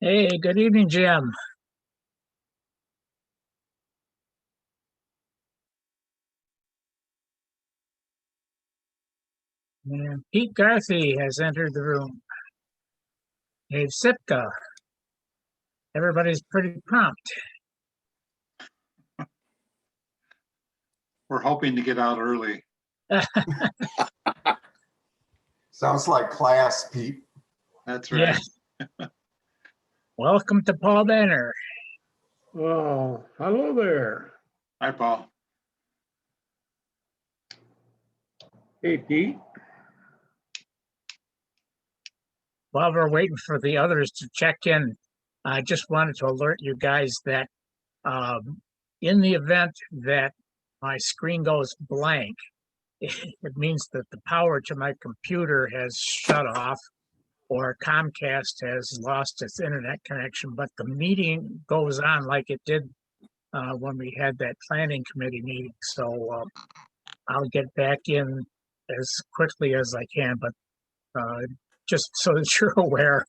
Hey, good evening, Jim. And Pete Garthe has entered the room. Hey, Sipka. Everybody's pretty prompt. We're hoping to get out early. Sounds like class, Pete. That's right. Yeah. Welcome to Paul Banner. Oh, hello there. Hi, Paul. Hey, Pete. While we're waiting for the others to check in, I just wanted to alert you guys that in the event that my screen goes blank, it means that the power to my computer has shut off or Comcast has lost its internet connection, but the meeting goes on like it did when we had that planning committee meeting. So I'll get back in as quickly as I can, but just so that you're aware,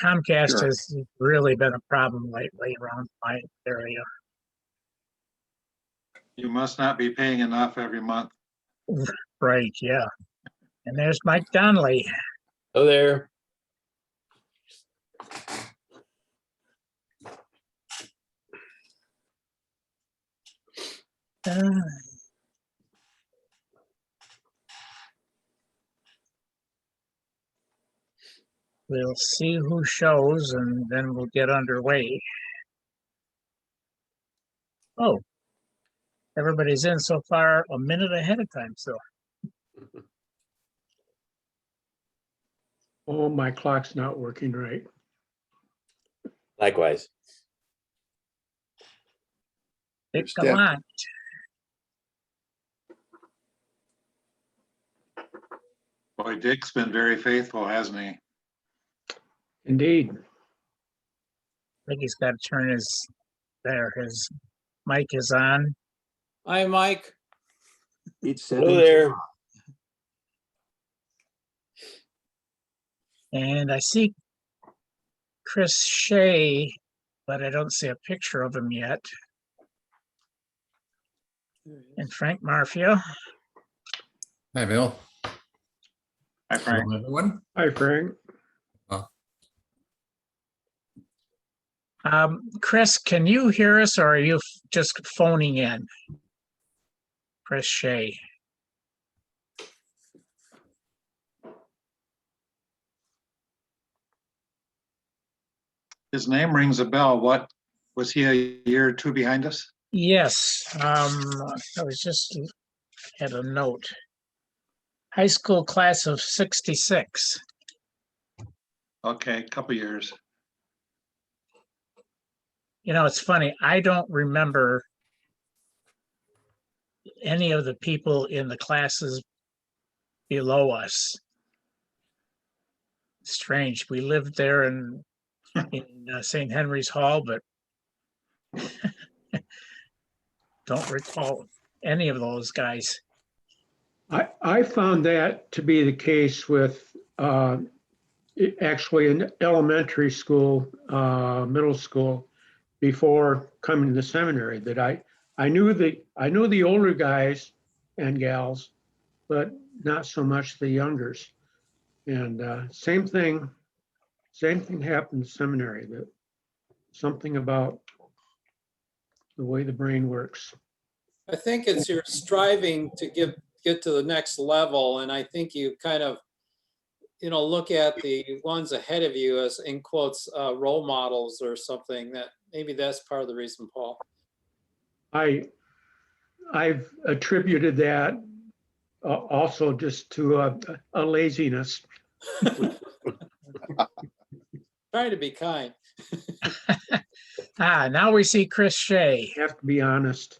Comcast Sure. has really been a problem lately around my area. You must not be paying enough every month. Right, yeah. And there's Mike Donnelly. Hello there. Uh, we'll see who shows and then we'll get underway. Oh, everybody's in so far a minute ahead of time, so. Oh, my clock's not working right. Likewise. It's Step. Galant. Boy, Dick's been very faithful, hasn't he? Indeed. I think he's got to turn his mic is on. Hi, Mike. Hello there. And I see Chris Shea, but I don't see a picture of him yet. And Frank Marfia. Hi, Bill. Hi, Frank. Hello, everyone. Hi, Frank. Chris, can you hear us or are you just phoning in? Chris Shea. His name rings a bell. What, was he a year or two behind us? Yes, I was just had a note. High school class of 66. Okay, couple years. You know, it's funny, I don't remember any of the people in the classes below us. Strange. We lived there in St. Henry's Hall, but don't recall any of those guys. I found that to be the case with actually in elementary school, middle school, before coming to the seminary, that I knew the older guys and gals, but not so much the youngers. And same thing happened in seminary, that something about the way the brain works. I think it's your striving to get to the next level. And I think you kind of, look at the ones ahead of you as, in quotes, role models or something. That maybe that's part of the reason, Paul. I've attributed that also just to a laziness. Trying to be kind. Now we see Chris Shea. I have to be honest.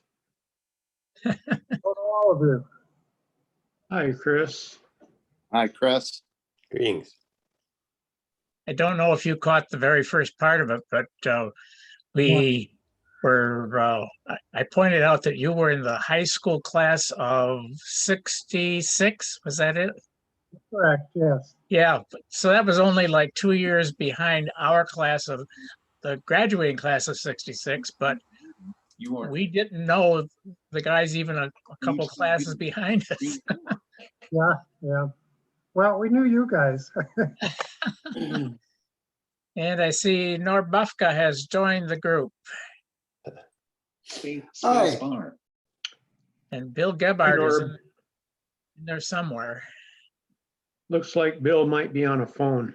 All of you. Hi, Chris. Hi, Chris. Greetings. I don't know if you caught the very first part of it, but we were, I pointed out that you were in the high school class of 66. Was that it? Correct, yes. Yeah, so that was only like 2 years behind our class of the graduating class of 66, but we didn't know the guy's even a couple classes behind us. Yeah, yeah. Well, we knew you guys. And I see Norb Bufka has joined the group, Hi. and Bill Gebhard is Norb. in there somewhere. Looks like Bill might be on a phone.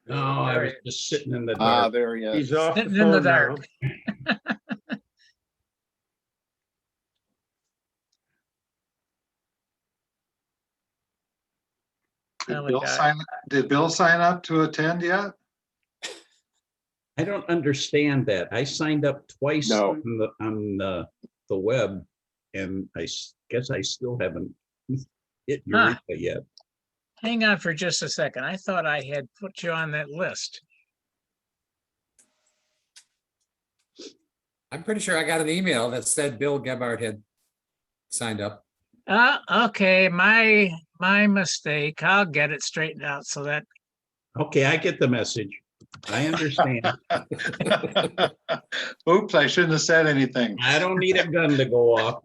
No, I was just sitting in the Ah, dark. there he is. He's off the Sitting in the phone now. dark. Oh, we got- Did Bill sign up to attend yet? I don't understand that. I signed up twice No. on the web, and guess I still haven't hit Huh. Eureka yet. Hang on for just a second. I thought I had put you on that list. I'm pretty sure I got an email that said Bill Gebhard had signed up. Okay, my mistake. I'll get it straightened out so that Okay, I get the message. I understand. Oops, I shouldn't have said anything. I don't need a gun to go off.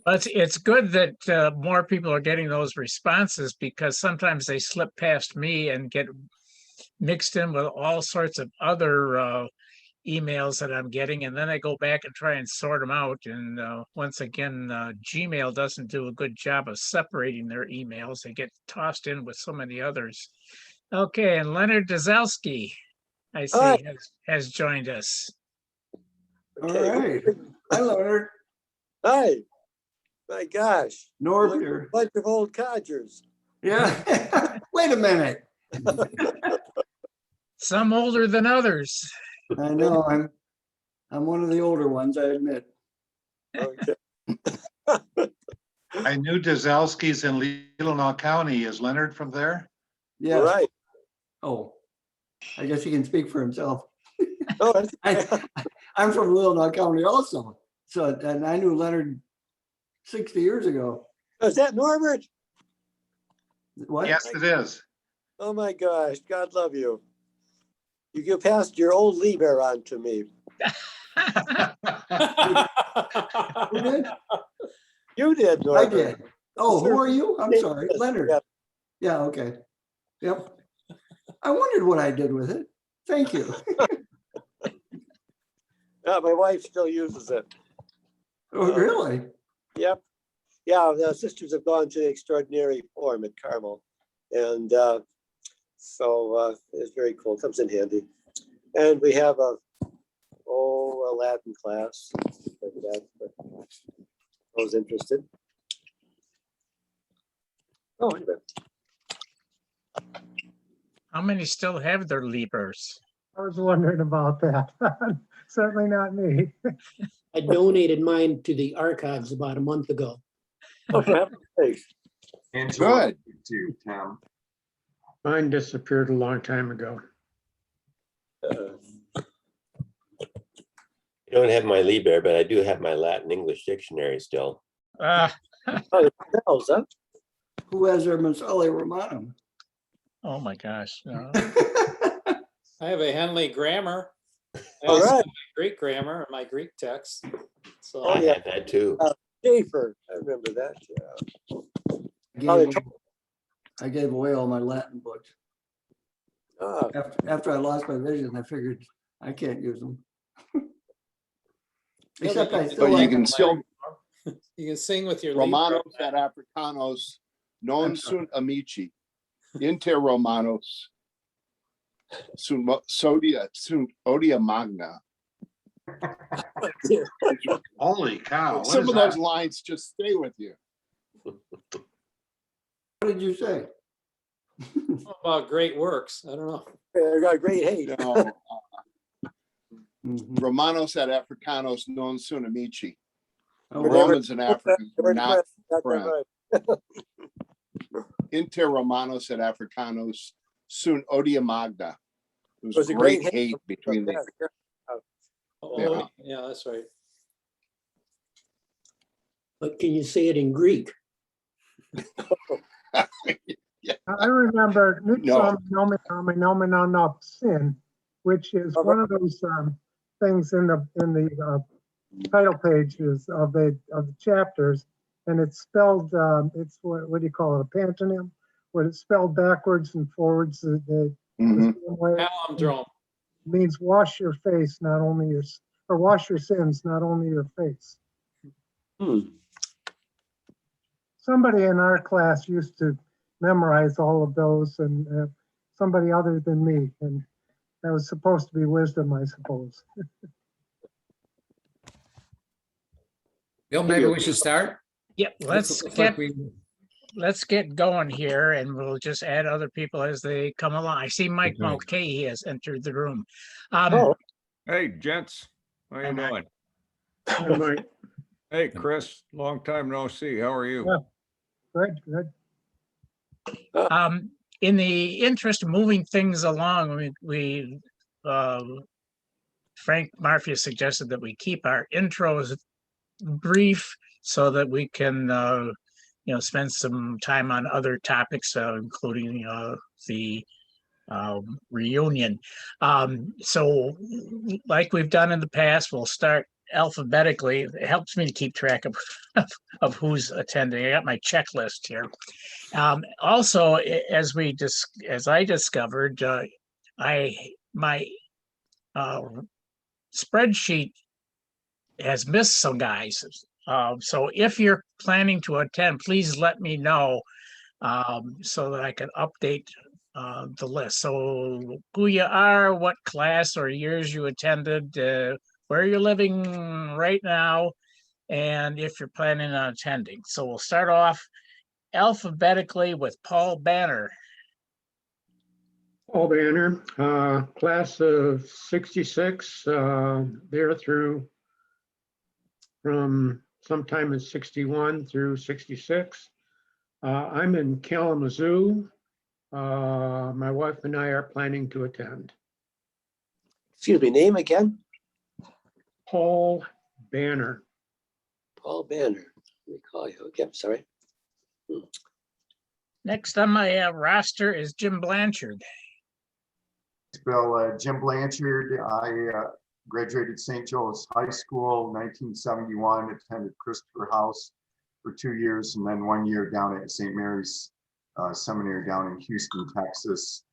but it's good that more people are getting those responses, because sometimes they slip past me and get mixed in with all sorts of other emails that I'm getting, and then I go back and try and sort them out. And once again, Gmail doesn't do a good job of separating their emails. They get tossed in with so many others. Okay, and Leonard Deszelski, I see, Hi. has joined us. All right. Hi, Leonard. Hi. My gosh. Norb Look, here. Bunch of old codgers. Yeah. Wait a minute. Some older than others. I know, I'm one of the older ones, I admit. Okay. I knew Dezelski's in Leelanau County. Is Leonard from there? All Yeah. right. Oh, I guess he can speak for himself. Oh, that's- I'm from Leelanau County also. So, and I knew Leonard 60 years ago. is that Norbert? What? Yes, it is. Oh my gosh. God love you. You passed your old Liber on to me. Who did? You did, I Norbert. did. Oh, who are you? I'm sorry, Leonard. Yeah. Yeah, okay. Yep. I wondered what I did with it. Thank you. My wife still uses it. Oh, really? Yep. Yeah, the sisters have gone to the extraordinary form at Carmel. And so it's very cool. Comes in handy. And we have a Latin class. Like that, but I was interested. Oh, wait a minute. How many still have their Libers? I was wondering about that. Certainly not me. I donated mine to the archives about a month ago. Oh, for heaven's sakes. Good. Too, Tom. Mine disappeared a long time ago. I don't have my Liber, but I do have my Latin English dictionary still. Oh, the bells, huh? Who has their Masale Romanum? Oh my gosh. No. I have a Henley grammar. I All also right. have my Greek grammar and my Greek text. So Oh, I yeah. had that too. Schaefer, I remember that. Yeah. I gave away all my Latin books. Ah, After I lost my vision, I figured I can't use them. Yeah, Except but I you still can- like, you can still you can sing with your Liber. Romanos et Africanos non I'm sorry. sunt amici. Inter Romanos sunt odia magna. Holy cow. what Some is of those that? lines just stay with you. what did you say? About great works. I don't know. I got great hate. You know, Mhm. Romanos et Africanos non sunt amici. Oh, We're well, never- Romans and Africans We're were not got that friends. right. Inter Romanos et Africanos sunt odia magna. It was Was a great great hate between the Yeah. Oh, yeah, that's right. But can you say it in Greek? I remember No. sin, which is one of those things in the title pages of the chapters, and it's spelled. It's what do you call it? A pantonym, where it's spelled backwards and forwards. The Mhm. same way. Palindrome. Means wash your face, not only your, or wash your sins, not only your face. Somebody in our class used to memorize all of those, and somebody other than me, and that was supposed to be wisdom, I suppose. Bill, maybe we should start. Yep, let's get going here, and we'll just add other people as they come along. I see Mike Okay. Mulcahy has entered the room. Hey, gents, how you Hi, doing? I'm like, Hey, Chris, long time no see. How are you? Yeah. Good. In the interest of moving things along, Frank Marfia suggested that we keep our intros brief so that we can, spend some time on other topics, including the reunion. So like we've done in the past, we'll start alphabetically. It helps me to keep track of who's attending. I got my checklist here. Also, as I discovered, my spreadsheet has missed some guys. So if you're planning to attend, please let me know so that I can update the list. So who you are, what class or years you attended, where you're living right now, and if you're planning on attending. So we'll start off alphabetically with Paul Banner. Paul Banner, class of 66, there through from sometime in 61 through 66. I'm in Kalamazoo. My wife and I are planning to attend. Excuse me, name again? Paul Banner. Paul Banner. Let me call you. Okay, I'm sorry. Next on my roster is Jim Blanchard. Bill, Jim Blanchard. I graduated St. Joe's High School, 1971, attended Christopher House for 2 years, and then 1 year down at St. Mary's Seminary down in Houston, Texas.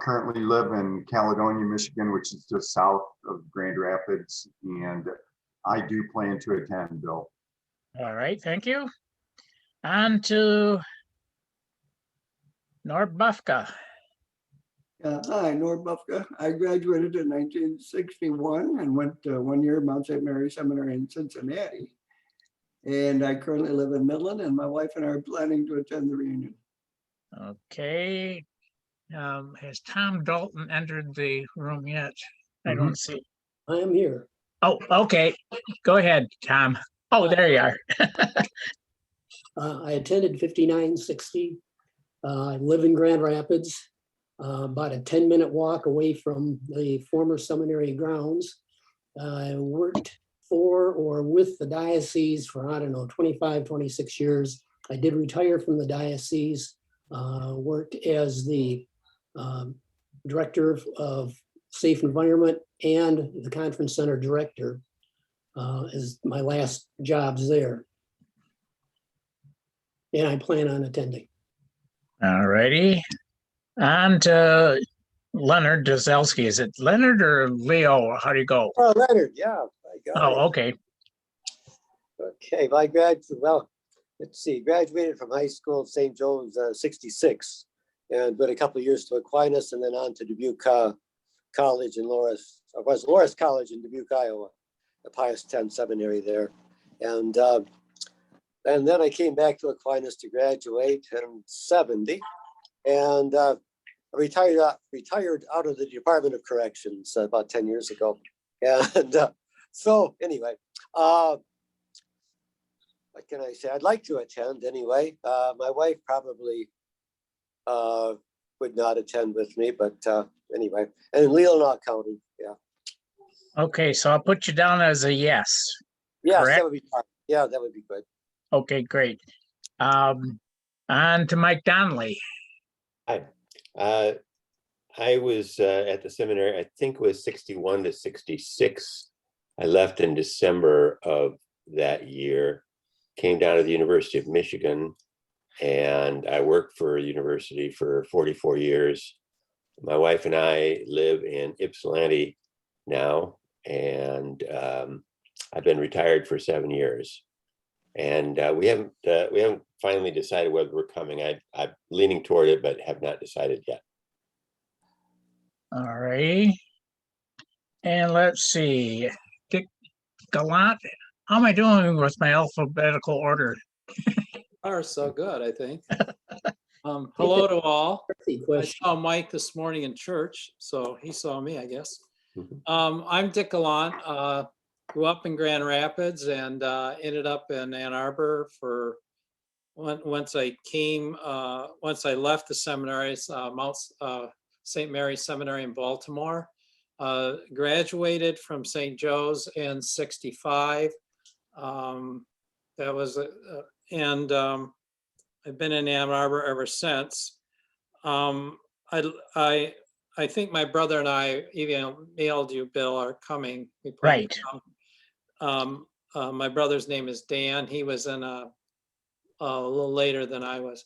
Currently live in Caledonia, Michigan, which is just south of Grand Rapids, and I do plan to attend, Bill. All right, thank you. On to Norb Bufka. Hi, Norb Bufka. I graduated in 1961 and went 1 year at Mount St. Mary Seminary in Cincinnati. And I currently live in Midland, and my wife and I are planning to attend the reunion. Okay. Has Tom Dalton entered the room yet? I don't see. I am here. Oh, okay. Go ahead, Tom. Oh, there you are. I attended 5960. I live in Grand Rapids, about a 10-minute walk away from the former seminary grounds. I worked for or with the diocese for, 25, 26 years. I did retire from the diocese, worked as the director of safe environment and the conference center director as my last jobs there. And I plan on attending. All righty. On to Leonard Deszelski. Is it Leonard or Leo? How do you go? Oh, Leonard, yeah. I got it. Okay. Okay, let's see, graduated from high school at St. Joe's 66 and went a couple of years to Aquinas and then on to Dubuque College in Loras College in Dubuque, Iowa, the Pius X seminary there. And then I came back to Aquinas to graduate in 70 and retired out of the Department of Corrections about 10 years ago. And so anyway, what can I say? I'd like to attend anyway. My wife probably would not attend with me, but anyway, and in Leonard County, yeah. Okay, so I'll put you down as a yes. Yes, correct? that would be fine. Yeah, that would be good. Okay, great. On to Mike Donnelly. Hi. I was at the seminary, I think it was 61 to 66. I left in December of that year, came down to the University of Michigan, and I worked for a university for 44 years. My wife and I live in Ypsilanti now, and I've been retired for 7 years. And we haven't finally decided whether we're coming. I'm leaning toward it, but have not decided yet. All right. And let's see, Galant. How am I doing with my alphabetical order? Are so good, I think. Hello to all. I saw Mike this morning in church, so he saw me, I guess. I'm Dick Galant. Grew up in Grand Rapids and ended up in Ann Arbor for once I left the seminary, Mount St. Mary's Seminary in Baltimore. Graduated from St. Joe's in '65. That was and I've been in Ann Arbor ever since. I think my brother and I even mailed you, Bill, are coming. We plan to come. My brother's name is Dan. He was in a little later than I was.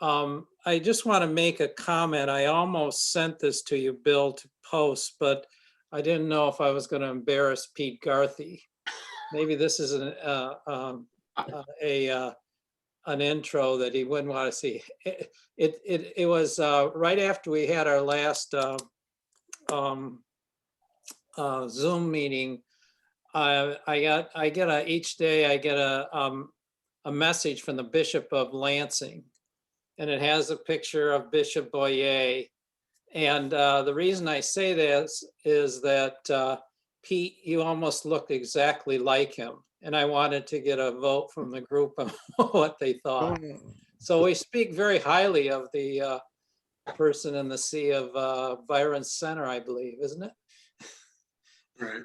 I just want to make a comment. I almost sent this to you, Bill, to post, but I didn't know if I was going to embarrass Pete Garthe. Maybe this is an intro that he wouldn't want to see. It was right after we had our last Zoom meeting. Each day I get a message from the Bishop of Lansing, and it has a picture of Bishop Boyer. And the reason I say this is that Pete, you almost look exactly like him. And I wanted to get a vote from the group on what they thought. So we speak very highly of the person in the sea of Byron Center, I believe, isn't it? Right.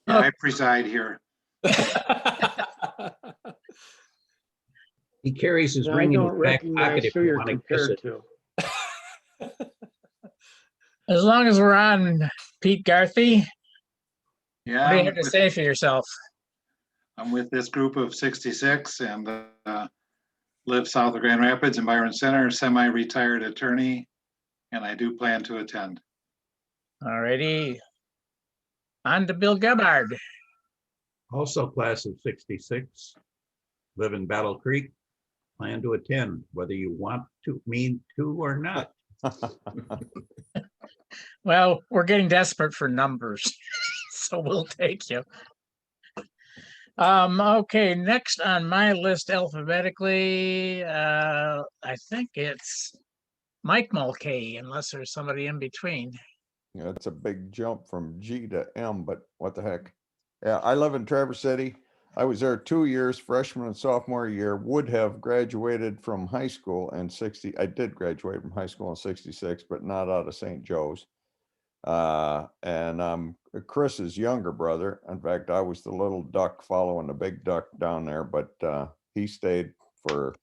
I preside here. He carries his I ring in don't his back pocket recognize if who you you're want to kiss compared it. to. As long as we're on Pete Garthe, Yeah, what do you I'm have to with- say for yourself? I'm with this group of 66 and live south of Grand Rapids in Byron Center, semi-retired attorney, and I do plan to attend. All righty. On to Bill Gebhard. Also class of 66, live in Battle Creek, plan to attend, whether you want to, me to or not. Well, we're getting desperate for numbers, so we'll take you. Okay, next on my list alphabetically, I think it's Mike Mulkey, unless there's somebody in between. Yeah, it's a big jump from G to M, but what the heck? Yeah, I live in Traverse City. I was there 2 years, freshman and sophomore year, would have graduated from high school in 60. I did graduate from high school in 66, but not out of St. Joe's. And I'm Chris's younger brother. In fact, I was the little duck following the big duck down there, but he stayed for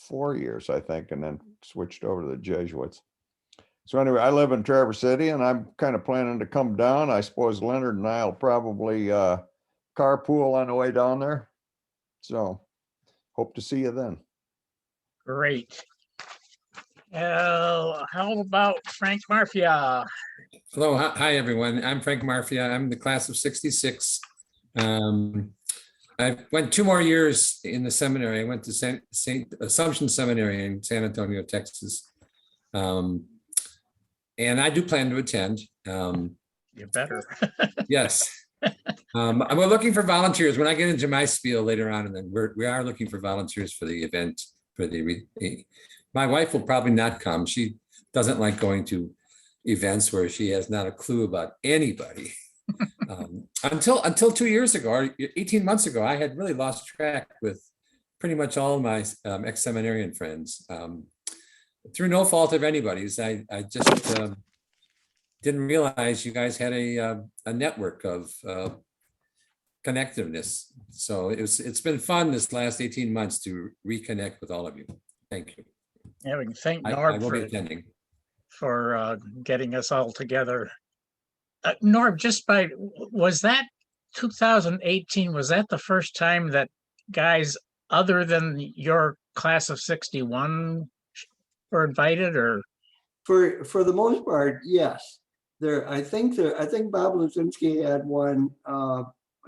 4 years, I think, and then switched over to the Jesuits. So anyway, I live in Traverse City and I'm kind of planning to come down. I suppose Leonard and I'll probably carpool on the way down there. So hope to see you then. Great. How about Frank Marfia? Hello, hi everyone. I'm Frank Marfia. I'm the class of '66. I went 2 more years in the seminary. I went to St. Assumption Seminary in San Antonio, Texas. And I do plan to attend. You better. Yes. We're looking for volunteers. When I get into my spiel later on, and then we are looking for volunteers for the event. My wife will probably not come. She doesn't like going to events where she has not a clue about anybody. Until 2 years ago, or 18 months ago, I had really lost track with pretty much all of my ex-seminarian friends. Through no fault of anybody's, I just didn't realize you guys had a network of connectiveness. So it's been fun this last 18 months to reconnect with all of you. Thank you. Yeah, we can thank I Norb will be attending. for getting us all together. Norb, was that 2018, was that the first time that guys other than your class of 61 were invited, or? For the most part, yes. I think Bob Lazinski had one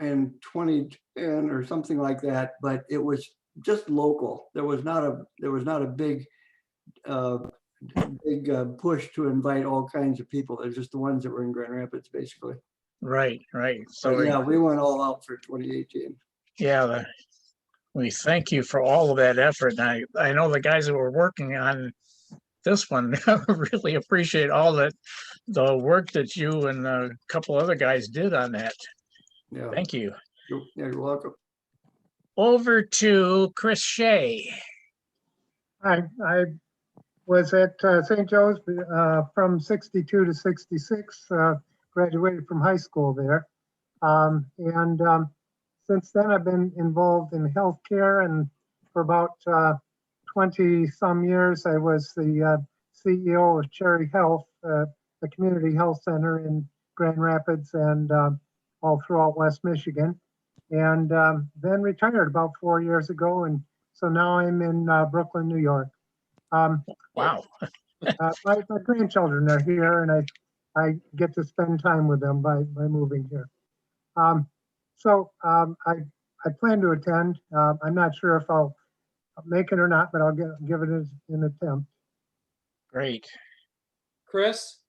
in 2010 or something like that, but it was just local. There was not a big push to invite all kinds of people. They're just the ones that were in Grand Rapids, basically. Right. So yeah, we went all out for 2018. Yeah, we thank you for all of that effort. And I know the guys that were working on this one really appreciate all the work that you and a couple other guys did on that. Yeah. Thank you. You're welcome. Over to Chris Shea. I was at St. Joe's from 62 to 66, graduated from high school there. Since then I've been involved in healthcare, and for about 20 some years I was the CEO of Cherry Health, a community health center in Grand Rapids and all throughout West Michigan. And then retired about 4 years ago. And so now I'm in Brooklyn, New York. Wow. My grandchildren are here, and I get to spend time with them by moving here. I plan to attend. I'm not sure if I'll make it or not, but I'll give it an attempt. Great. Chris,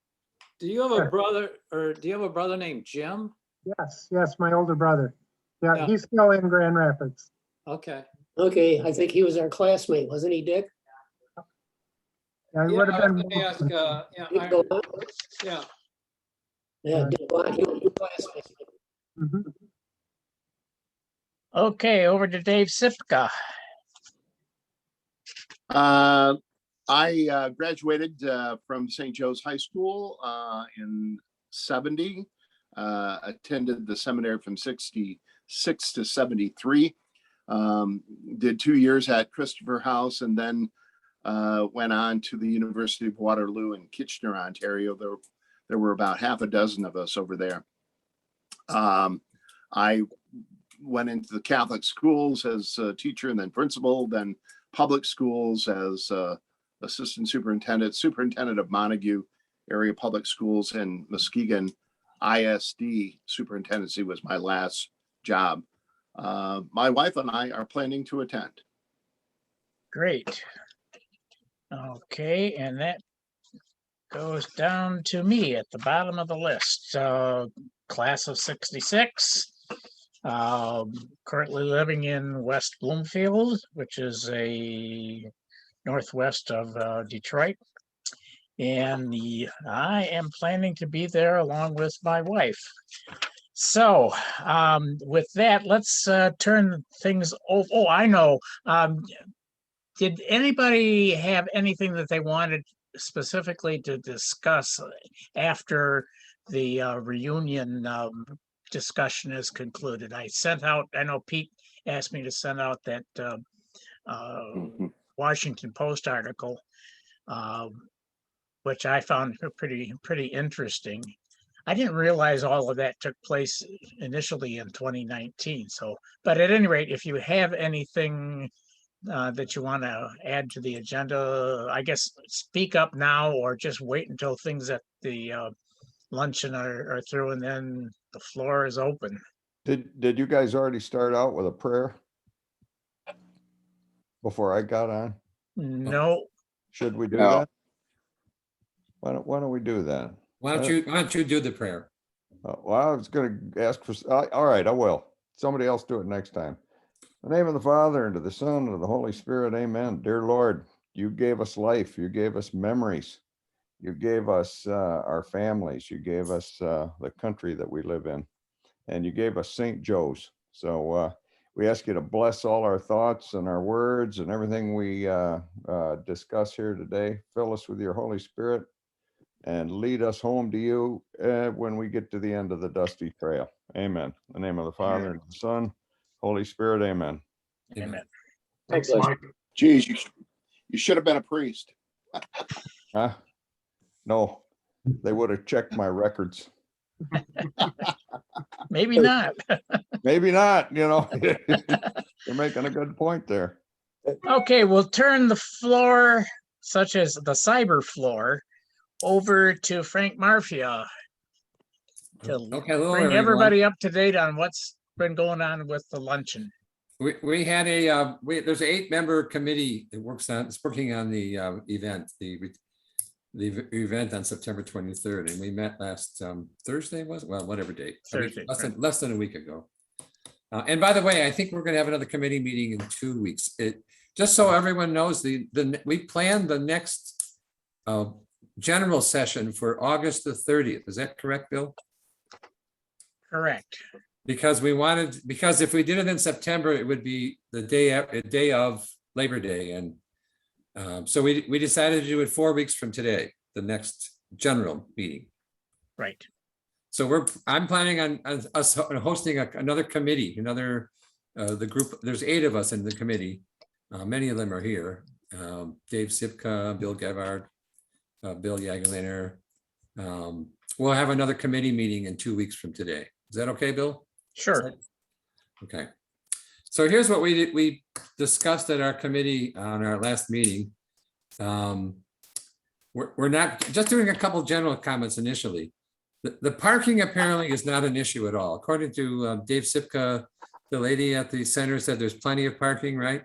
do you have a brother, or do you have a brother named Jim? Yes, my older brother. Yeah, Yeah. he's still in Grand Rapids. Okay. Okay, I think he was our classmate, wasn't he, Dick? Yeah, he Yeah, would have I was been. gonna ask, Dick Galant? yeah. Yeah, Dick Galant, he was your classmate. Mhm. Okay, over to Dave Sipka. I graduated from St. Joe's High School in 70, attended the seminary from 66 to 73, did 2 years at Christopher House, and then went on to the University of Waterloo in Kitchener, Ontario. There were about half a dozen of us over there. I went into the Catholic schools as a teacher and then principal, then public schools as assistant superintendent of Montague area public schools, and Muskegon ISD superintendency was my last job. My wife and I are planning to attend. Great. Okay, and that goes down to me at the bottom of the list. Class of 66. Currently living in West Bloomfield, which is a northwest of Detroit. And I am planning to be there along with my wife. So with that, let's turn things over. Oh, I know. Did anybody have anything that they wanted specifically to discuss after the reunion discussion is concluded? I know Pete asked me to send out that Washington Post article, which I found pretty interesting. I didn't realize all of that took place initially in 2019. So, but at any rate, if you have anything that you want to add to the agenda, I guess speak up now, or just wait until things at the luncheon are through, and then the floor is open. Did you guys already start out with a prayer before I got on? No. Should we do No. that? Why don't we do that? Why don't you do the prayer? Well, I was going to ask for, all right, I will. Somebody else do it next time. In the name of the Father, and of the Son, and of the Holy Spirit, amen. Dear Lord, you gave us life. You gave us memories. You gave us our families. You gave us the country that we live in. And you gave us St. Joe's. So we ask you to bless all our thoughts and our words and everything we discuss here today. Fill us with your Holy Spirit and lead us home to you when we get to the end of the dusty trail. Amen. In the name of the Father and the Son, Holy Spirit, amen. Amen. Thanks, bless. Mike. Geez, you should have been a priest. Huh? No, they would have checked my records. Maybe not. Maybe not, you know. You're making a good point there. Okay, we'll turn the floor, such as the cyber floor, over to Frank Marfia to Okay, hello, bring everyone. everybody up to date on what's been going on with the luncheon. We had a, there's an 8-member committee that it's working on the event, the event on September 23rd, and we met last Thursday, was it? Well, whatever date. Thursday, Less than a week ago. And by the way, I think we're going to have another committee meeting in 2 weeks. Just so everyone knows, we planned the next general session for August the 30th. Is that correct, Bill? Correct. Because if we did it in September, it would be the day of Labor Day. And so we decided to do it 4 weeks from today, the next general meeting. Right. So I'm planning on us hosting another committee, the group, there's 8 of us in the committee. Many of them are here. Dave Sipka, Bill Gebhard, Bill Yagerlener. We'll have another committee meeting in 2 weeks from today. Is that okay, Bill? Sure. Okay. So here's what we discussed at our committee on our last meeting. We're not just doing a couple general comments initially. The parking apparently is not an issue at all. According to Dave Sipka, the lady at the center said there's plenty of parking, right?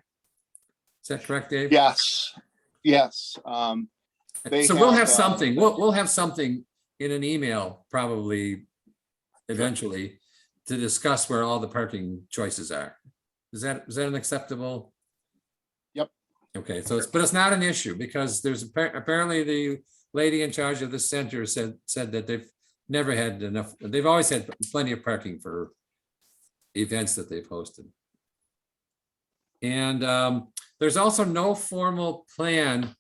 Is that correct, Dave? Yes, yes. So we'll have something. We'll have something in an email probably eventually to discuss where all the parking choices are. Is that an acceptable? Yep. Okay, so but it's not an issue because there's apparently the lady in charge of the center said that they've never had enough. They've always had plenty of parking for events that they've hosted. And there's also no formal plan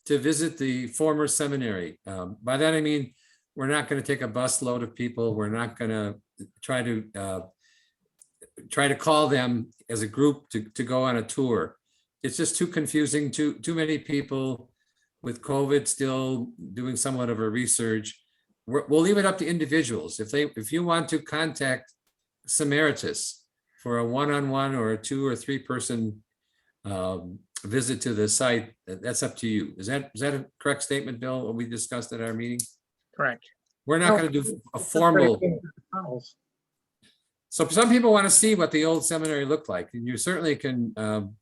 to visit the former seminary. By that I mean, we're not going to take a bus load of people. We're not going to try to call them as a group to go on a tour. It's just too confusing, too many people with COVID still doing somewhat of a research. We'll leave it up to individuals. If you want to contact Samaritas for a one-on-one or a 2 or 3 person visit to the site, that's up to you. Is that a correct statement, Bill, what we discussed at our meeting? Correct. We're not going to do a formal. So some people want to see what the old seminary looked like. And you certainly can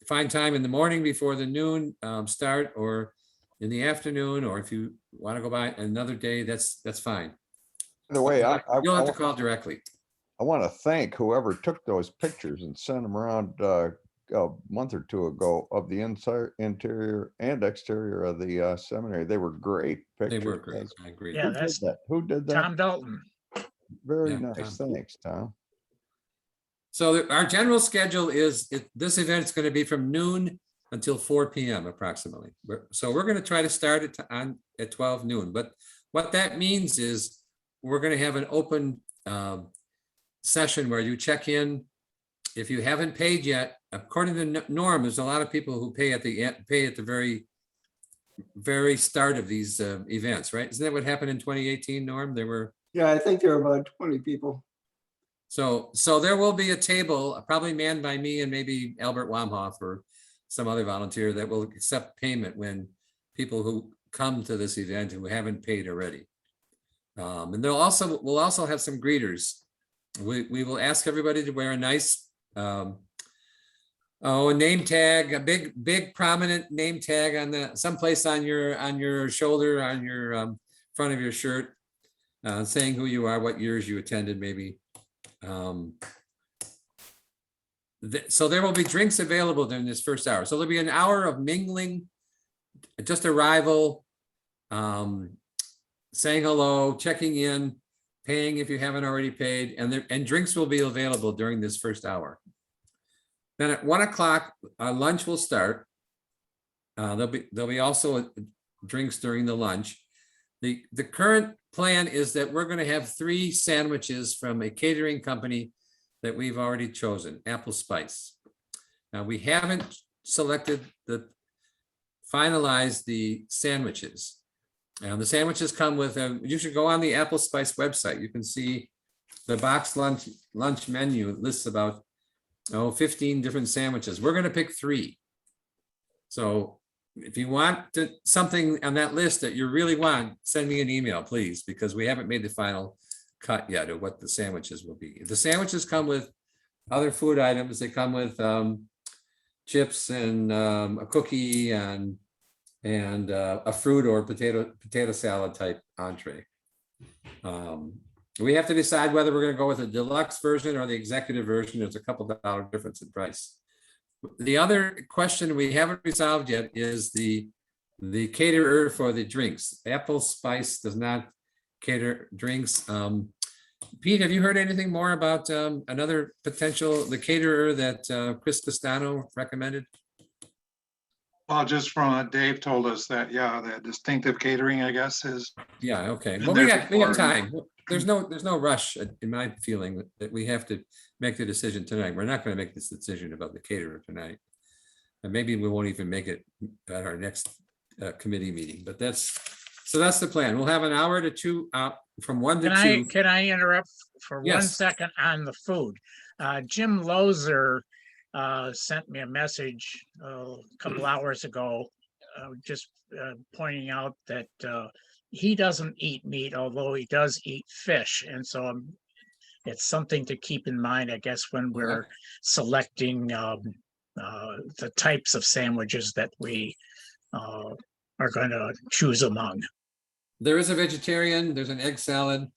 find time in the morning before the noon start, or in the afternoon, or if you want to go by another day, that's fine. By the way, You'll have to call directly. I want to thank whoever took those pictures and sent them around a month or 2 ago of the interior and exterior of the seminary. They were great pictures. They were great. I agree. Yeah, that's Who did that? Tom Dalton. Very Yeah, nice. Tom. Thanks, Tom. So our general schedule is this event is going to be from noon until 4 p.m. approximately. So we're going to try to start it at 12 noon. But what that means is we're going to have an open session where you check in. If you haven't paid yet, according to Norm, there's a lot of people who pay at the very start of these events, right? Isn't that what happened in 2018, Norm? There were. Yeah, I think there are about 20 people. So there will be a table, probably manned by me and maybe Albert Wamhoff or some other volunteer that will accept payment when people who come to this event who haven't paid already. And we'll also have some greeters. We will ask everybody to wear a nice a name tag, a big prominent name tag on someplace on your shoulder, on your front of your shirt, saying who you are, what years you attended, maybe. So there will be drinks available during this first hour. So there'll be an hour of mingling, just arrival, saying hello, checking in, paying if you haven't already paid, and drinks will be available during this first hour. Then at 1 o'clock, lunch will start. There'll be also drinks during the lunch. The current plan is that we're going to have 3 sandwiches from a catering company that we've already chosen, Apple Spice. Now, we haven't finalized the sandwiches. The sandwiches come with, you should go on the Apple Spice website. You can see the box lunch menu lists about 15 different sandwiches. We're going to pick 3. So if you want something on that list that you really want, send me an email, please, because we haven't made the final cut yet of what the sandwiches will be. The sandwiches come with other food items. They come with chips and a cookie and a fruit or potato salad type entree. We have to decide whether we're going to go with a deluxe version or the executive version. There's a couple dollar difference in price. The other question we haven't resolved yet is the caterer for the drinks. Apple Spice does not cater drinks. Pete, have you heard anything more about another potential, the caterer that Chris Castano recommended? Well, just from Dave told us that, yeah, that distinctive catering, I guess, is. Yeah, okay. And Well, we there's have time. There's no rush in my feeling that we have to make the decision tonight. We're not going to make this decision about the caterer tonight. And maybe we won't even make it at our next committee meeting, but that's the plan. We'll have an hour to 2 from 1 to 2. Can I interrupt for 1 Yes. second on the food? Jim Lozer sent me a message a couple hours ago, just pointing out that he doesn't eat meat, although he does eat fish. And so it's something to keep in mind, I guess, when we're selecting the types of sandwiches that we are going to choose among. There is a vegetarian, there's an egg salad.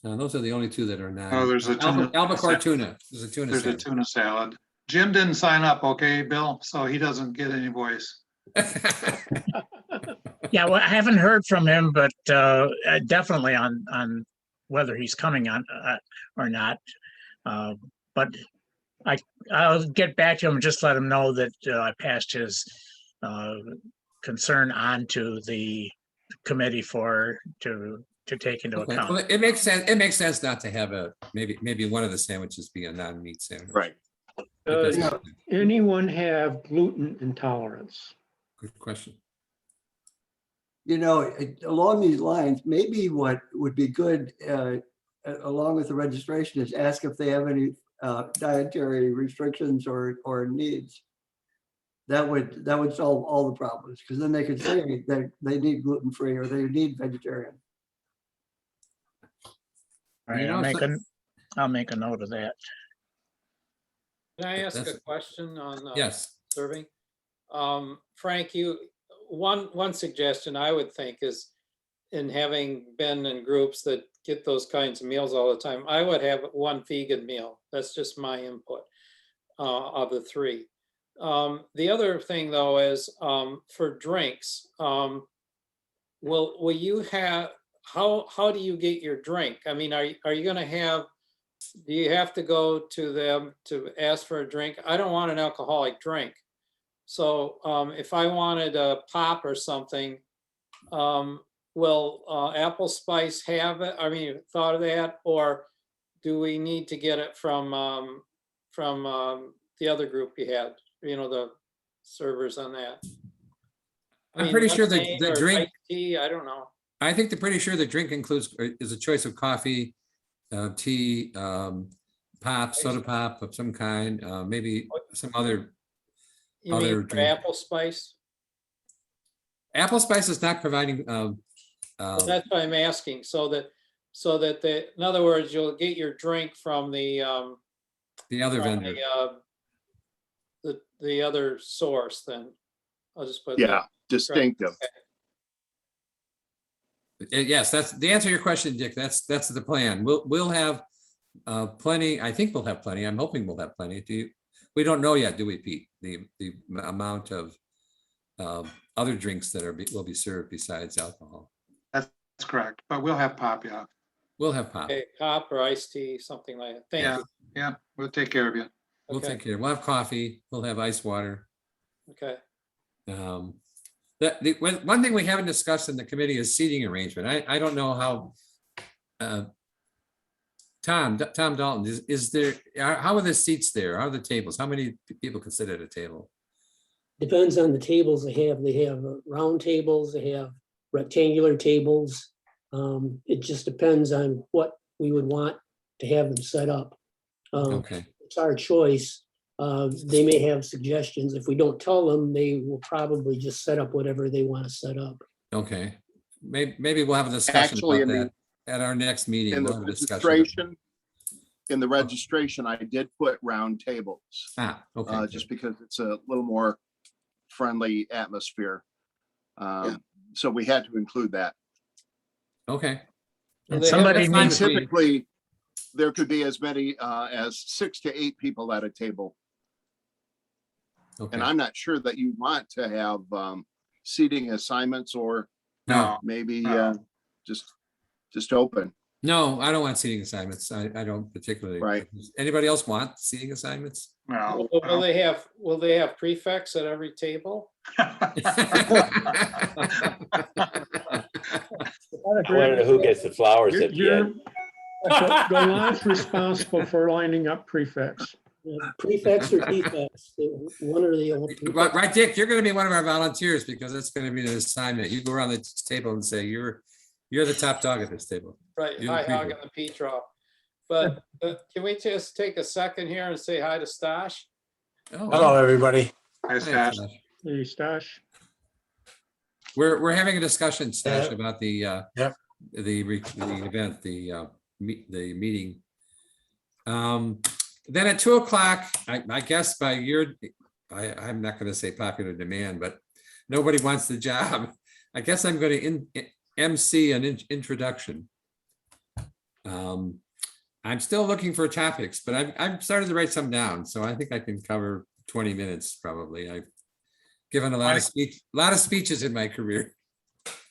Those are the only 2 that are not. Oh, there's a tuna. Albacore tuna. There's a tuna There's a salad. tuna salad. Jim didn't sign up, okay, Bill? So he doesn't get any voice. Yeah, well, I haven't heard from him, but definitely on whether he's coming on or not. But I'll get back to him and just let him know that I passed his concern on to the committee to take into Okay, account. well, it makes sense. It makes sense not to have maybe one of the sandwiches be a non-meat sandwich. Right. But that's- Anyone have gluten intolerance? Good question. Along these lines, maybe what would be good, along with the registration, is ask if they have any dietary restrictions or needs. That would solve all the problems, because then they could say that they need gluten-free or they need vegetarian. All right, I'll make a note of that. Can I ask a question on Yes. serving? Frank, one suggestion I would think is, in having been in groups that get those kinds of meals all the time, I would have 1 vegan meal. That's just my input of the 3. The other thing though is for drinks, will you have, how do you get your drink? I mean, are you going to have, do you have to go to them to ask for a drink? I don't want an alcoholic drink. So if I wanted a pop or something, will Apple Spice have it? I mean, thought of that, or do we need to get it from the other group you had? The servers on that. I'm pretty sure lemonade the or drink. iced tea, I don't know. I think they're pretty sure the drink is a choice of coffee, tea, pop, soda pop of some kind, maybe some other. You mean for drink. Apple Spice? Apple Spice is not providing. Well, that's what I'm asking. So that in other words, you'll get your drink from the other from vendor. the other source. Then I'll just put Yeah, distinctive. Yes, that's the answer to your question, Dick. That's the plan. We'll have plenty. I think we'll have plenty. I'm hoping we'll have plenty. We don't know yet, do we, Pete? The amount of other drinks that will be served besides alcohol. That's correct, but we'll have pop, yeah. We'll have pop. Okay, pop or iced tea, something like that. Thank you. Yeah, we'll take care of you. We'll Okay. take care. We'll have coffee. We'll have ice water. Okay. One thing we haven't discussed in the committee is seating arrangement. I don't know how. Tom Dalton, is there, how are the seats there? How are the tables? How many people can sit at a table? Depends on the tables they have. They have round tables, they have rectangular tables. It just depends on what we would want to have them set up. Okay. It's our choice. They may have suggestions. If we don't tell them, they will probably just set up whatever they want to set up. Okay. Maybe we'll have a discussion Actually, about that at our next meeting. In We'll the have a discussion. registration, I did put round tables. Okay. Just because it's a little more friendly atmosphere. So we had to include that. Okay. And somebody That's fine needs, with me. Typically, there could be as many as 6 to 8 people at a table. Okay. And I'm not sure that you want to have seating assignments or No, maybe just open. no, I don't want seating assignments. I don't particularly. Right. Does anybody else want seating assignments? No. Will they have prefects at every table? I want to know who gets the flowers at the end. Galant's responsible for lining up prefects. Prefects or defects, one or the other. Right, Dick, you're gonna be one of our volunteers because it's gonna be an assignment. You go around the table and say, you're the top dog at this table. Right, You're hi, the hog prefect. and the Petrov. But can we just take a second here and say hi to Stas? Oh, Hello, everybody. Hi, hey, Stas. Stash. Hey, Stash. We're having a discussion, Stash, about the Yep. the event, the meeting. Then at 2 o'clock, I guess by your, I'm not going to say popular demand, but nobody wants the job. I guess I'm going to MC an introduction. I'm still looking for topics, but I've started to write some down, so I think I can cover 20 minutes probably. I've given a lot of speeches in my career.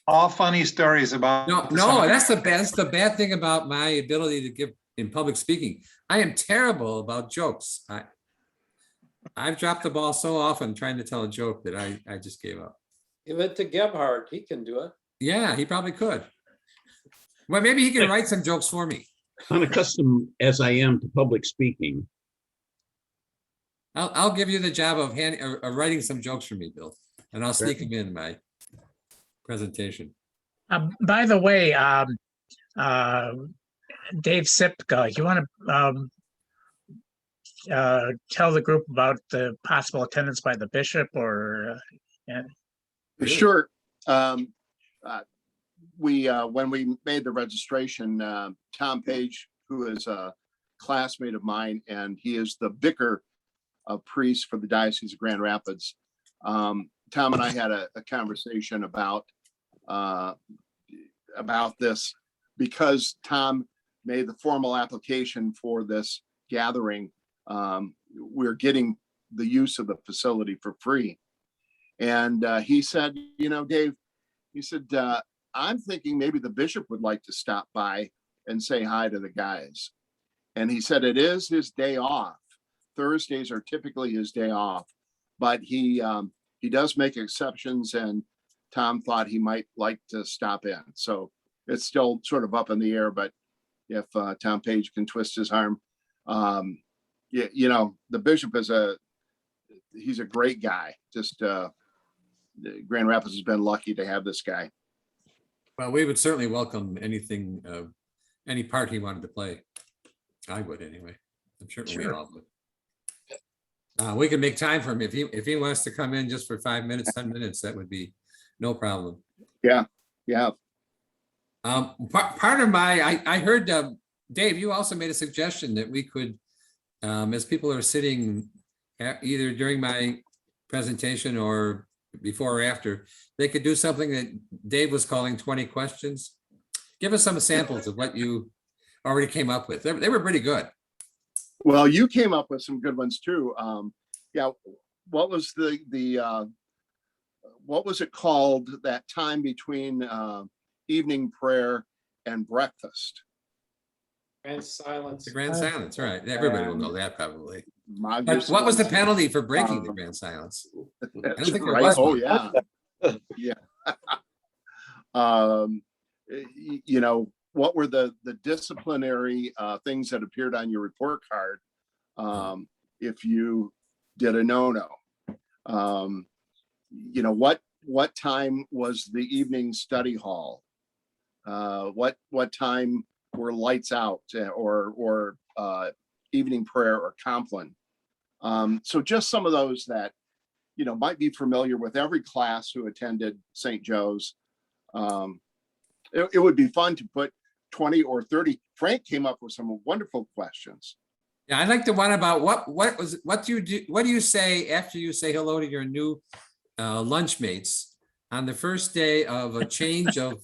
All funny stories about. No, that's the bad thing about my ability to give in public speaking. I am terrible about jokes. I've dropped the ball so often trying to tell a joke that I just gave up. Give it to Gebhard, he can do it. Yeah, he probably could. Well, maybe he can write some jokes for me. Unaccustomed as I am to public speaking, I'll give you the job of writing some jokes for me, Bill, and I'll sneak them in my presentation. by the way, Dave Sipka, you want to tell the group about the possible attendance by the bishop or? Sure. When we made the registration, Tom Page, who is a classmate of mine, and he is the vicar of priests for the Diocese of Grand Rapids. Tom and I had a conversation about this because Tom made the formal application for this gathering. We're getting the use of the facility for free. And he said, Dave, he said, I'm thinking maybe the bishop would like to stop by and say hi to the guys. And he said, it is his day off. Thursdays are typically his day off, but he does make exceptions, and Tom thought he might like to stop in. So it's still sort of up in the air, but if Tom Page can twist his arm, the bishop he's a great guy. Just Grand Rapids has been lucky to have this guy. Well, we would certainly welcome anything, any part he wanted to play. I would anyway. I'm sure we all would. We can make time for him if he wants to come in just for 5 minutes, 10 minutes. That would be no problem. Yeah. Part of I heard Dave, you also made a suggestion that we could, as people are sitting either during my presentation or before or after, they could do something that Dave was calling 20 questions. Give us some samples of what you already came up with. They were pretty good. Well, you came up with some good ones too. What was what was it called, that time between evening prayer and breakfast? Grand silence. The grand silence, right? Everybody will know that probably. Magus But what was the penalty for breaking the grand silence? I don't think there right. was Oh one. yeah. Yeah. You know, what were the disciplinary things that appeared on your report card if you did a no-no? You know, what time was the evening study hall? What time were lights out or evening prayer or Compline? So just some of those that, you know, might be familiar with every class who attended St. Joe's. It would be fun to put 20 or 30. Frank came up with some wonderful questions. Yeah, I like the one about what do you say after you say hello to your new lunch mates on the first day of a change of,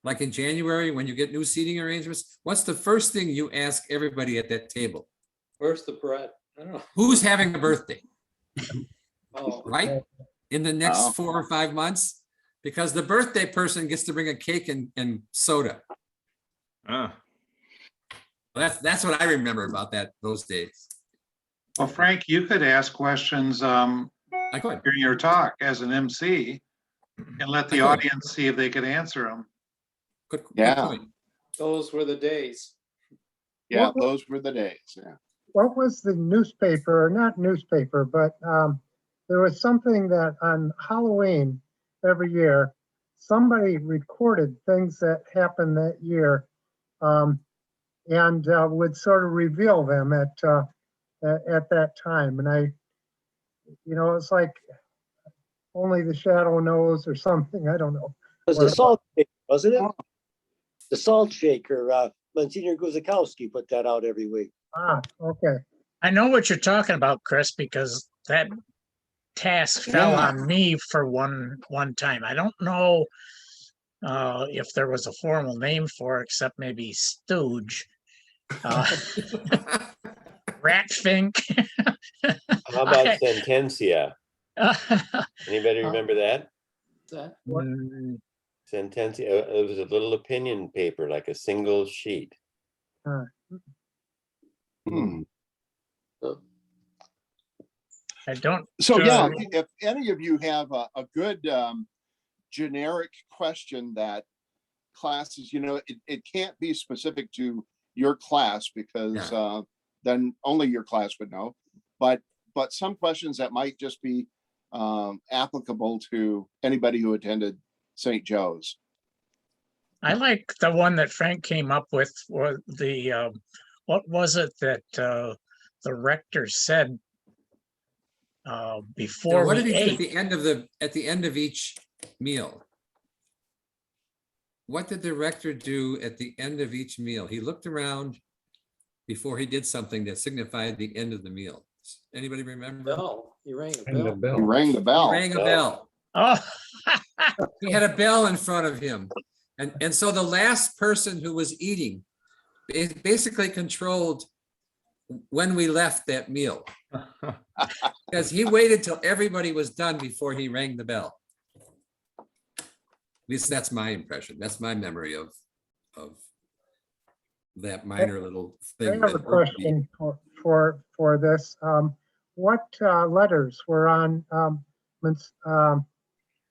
like in January when you get new seating arrangements? What's the first thing you ask everybody at that table? Where's the bread? I don't know. Who's having a birthday? Oh, Right? In the next Oh. 4 or 5 months? Because the birthday person gets to bring a cake and soda. That's what I remember about those days. Well, Frank, you could ask questions I could. during your talk as an MC and let the I could. audience see if they could answer them. Good Yeah. point. those were the days. Yeah, those were the days. Yeah. What was the newspaper, or not newspaper, but there was something that on Halloween every year, somebody recorded things that happened that year and would sort of reveal them at that time. And it's like only the shadow knows or something. I don't know. It was the salt shaker, wasn't it? The salt shaker. Monsignor Guzikowski put that out every week. Ah, okay. I know what you're talking about, Chris, because that task fell Yeah. on me for one time. I don't know if there was a formal name for it, except maybe stooge. Ratfink. How about sentencia? Anybody remember that? Mm, Sentencia, it was a little opinion paper, like a single sheet. Hmm. I don't. So yeah, if any of you have a good generic question that classes, it can't be specific to your class because then only your class would know. But some questions that might just be applicable to anybody who attended St. Joe's. I like the one that Frank came up with, or the what was it that the rector said before What we did he do ate? at the end of each meal? What did the rector do at the end of each meal? He looked around before he did something that signified the end of the meal. Anybody remember? Bell. You rang a Ring the bell. He bell. rang the bell. He rang a bell. Oh, He had a bell in front of him. And so the last person who was eating basically controlled when we left that meal. Because he waited till everybody was done before he rang the bell. At least that's my impression. That's my memory of that minor little I thing. have a question for this. What letters were on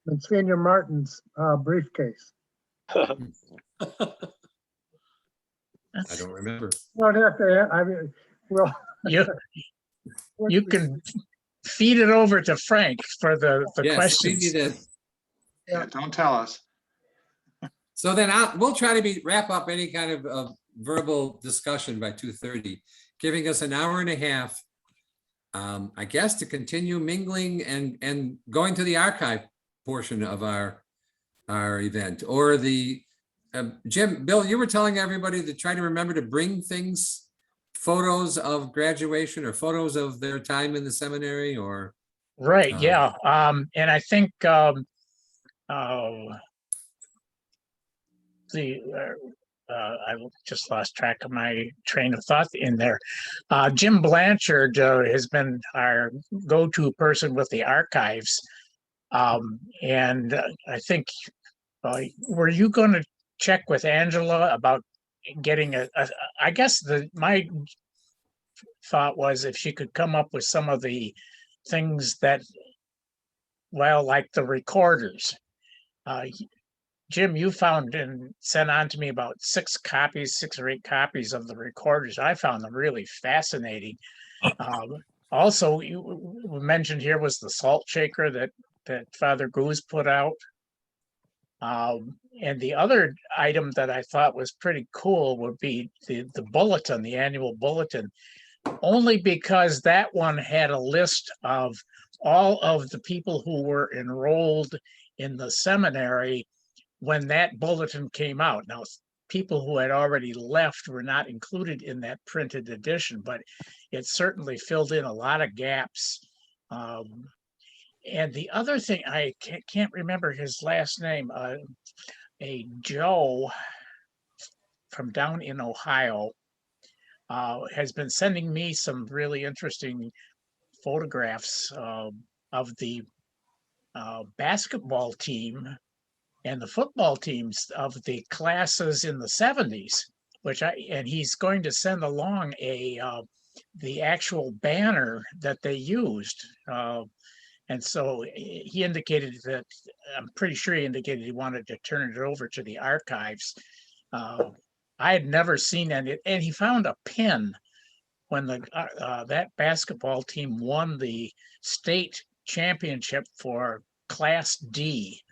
Monsignor Martin's briefcase? I don't remember. You don't have to. I mean, well, you can feed it over to Frank for the Yes, feed me questions. that. Yeah, don't tell us. So then we'll try to wrap up any kind of verbal discussion by 2:30, giving us an hour and a half, I guess, to continue mingling and going to the archive portion of our event, or the Bill, you were telling everybody to try to remember to bring things, photos of graduation or photos of their time in the seminary, or Right, yeah. And I think I just lost track of my train of thought in there. Jim Blanchard has been our go-to person with the archives. And I think, were you going to check with Angela about getting I guess my thought was if she could come up with some of the things that, well, like the recorders, Jim, you found and sent on to me about 6 or 8 copies of the recorders. I found them really fascinating. Also, you mentioned here was the salt shaker that Father Goose put out. And the other item that I thought was pretty cool would be the bulletin, the annual bulletin, only because that one had a list of all of the people who were enrolled in the seminary when that bulletin came out. Now, people who had already left were not included in that printed edition, but it certainly filled in a lot of gaps. And the other thing, I can't remember his last name, a Joe from down in Ohio has been sending me some really interesting photographs of the basketball team and the football teams of the classes in the 70s, and he's going to send along the actual banner that they used. And so he indicated that, I'm pretty sure he indicated he wanted to turn it over to the archives. I had never seen any, and he found a pin when that basketball team won the state championship for Class D.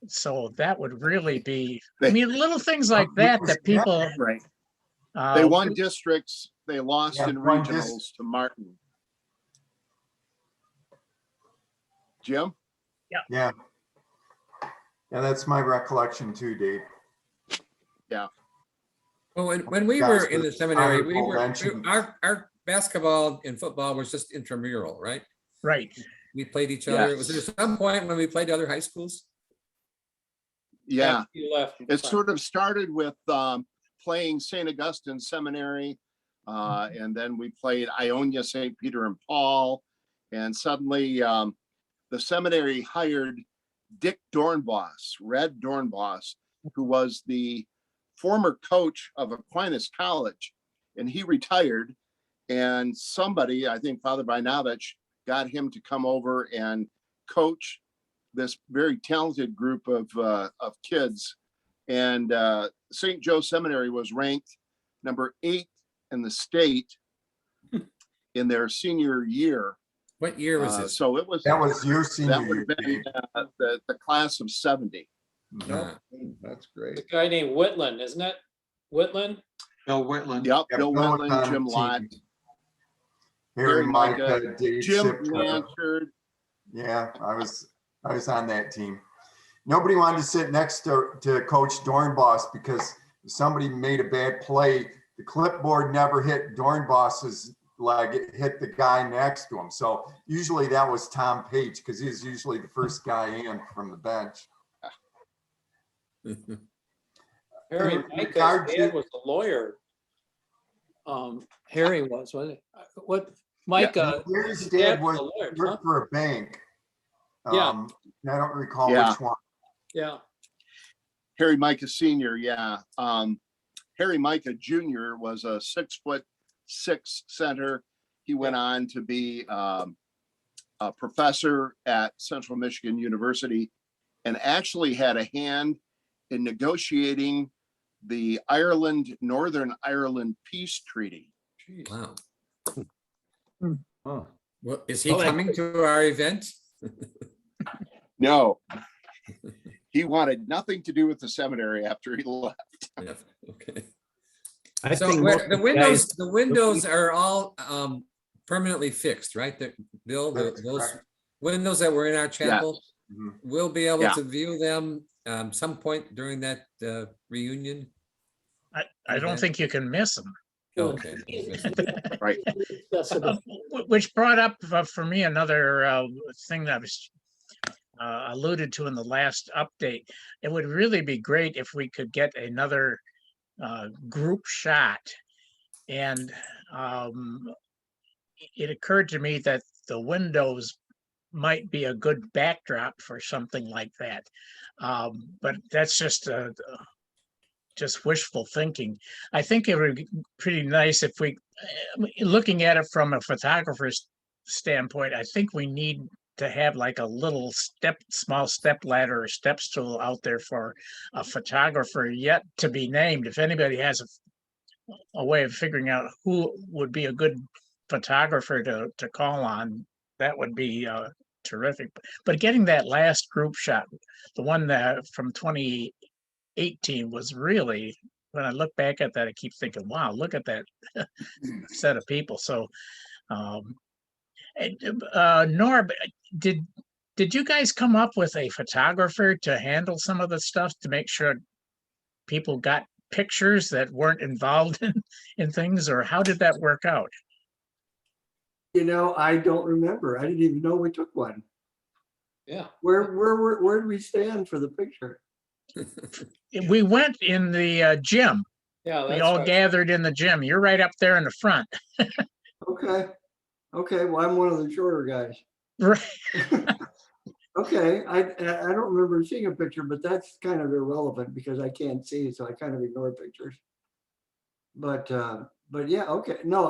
So that would really be, I mean, little things like that people. Right. They won districts, they lost in regionals to Martin. Jim? Yeah, that's my recollection too, Dave. Yeah. Well, when we were in the seminary, our basketball and football was just intramural, right? Right. We played each other. Yes. Was there some point when we played other high schools? Yeah, You left. it sort of started with playing St. Augustine Seminary, and then we played Ionia, St. Peter and Paul, and suddenly the seminary hired Dick Dornbos, Red Dornbos, who was the former coach of Aquinas College, and he retired, and somebody, I think Father Bajnavich, got him to come over and coach this very talented group of kids. And St. Joe Seminary was ranked number 8 in the state in their senior year. What year was it? So it was, That was your senior that would year, have been Dave. the class of 70. Yeah. That's The great. guy named Whitland, isn't it? Whitland? Bill Whitland. Yep, Yeah, Bill Bill Whitland, was on Jim the Lott, team. Harry, Micah, Dave, Jim Sipka. Blanchard. Yeah, I was on that team. Nobody wanted to sit next to Coach Dornbos because if somebody made a bad play, the clipboard never hit Dornbos's leg, it hit the guy next to him. So usually that was Tom Page because he was usually the first guy in from the bench. Harry Micah's dad was a lawyer. Harry wasn't it? What Micah? Harry's his dad was was a lawyer, huh? worked for a bank. Yeah. I don't recall Yeah. which one. Yeah. Harry Micah Sr., yeah. Harry Micah Jr. was a 6'6" center. He went on to be a professor at Central Michigan University and actually had a hand in negotiating the Northern Ireland Peace Treaty. Wow. Huh. Well, is he coming to our event? No, he wanted nothing to do with the seminary after he left. Yeah, okay. I So think where- most the of windows, guys- the windows are all permanently fixed, right? Bill, That's those correct. windows that were in our chapel, Mhm. we'll be able Yeah. to view them some point during that reunion. I don't think you can miss them. Okay. Right. Which brought up for me another thing that was alluded to in the last update. It would really be great if we could get another group shot. And it occurred to me that the windows might be a good backdrop for something like that. But that's just wishful thinking. I think it would be pretty nice if we, looking at it from a photographer's standpoint, I think we need to have like a little small step ladder or step stool out there for a photographer yet to be named. If anybody has a way of figuring out who would be a good photographer to call on, that would be terrific. But getting that last group shot, the one that from 2018 was really, when I look back at that, I keep thinking, wow, look at that set of people. So Norb, did you guys come up with a photographer to handle some of the stuff to make sure people got pictures that weren't involved in things, or how did that work out? You know, I don't remember. I didn't even know we took one. Yeah. Where did we stand for the picture? We went in the gym. Yeah, We that's all right. gathered in the gym. You're right up there in the front. Okay. Okay, well, I'm one of the shorter guys. Right. Okay, I don't remember seeing a picture, but that's kind of irrelevant because I can't see, so I kind of ignore pictures. But yeah, okay. No,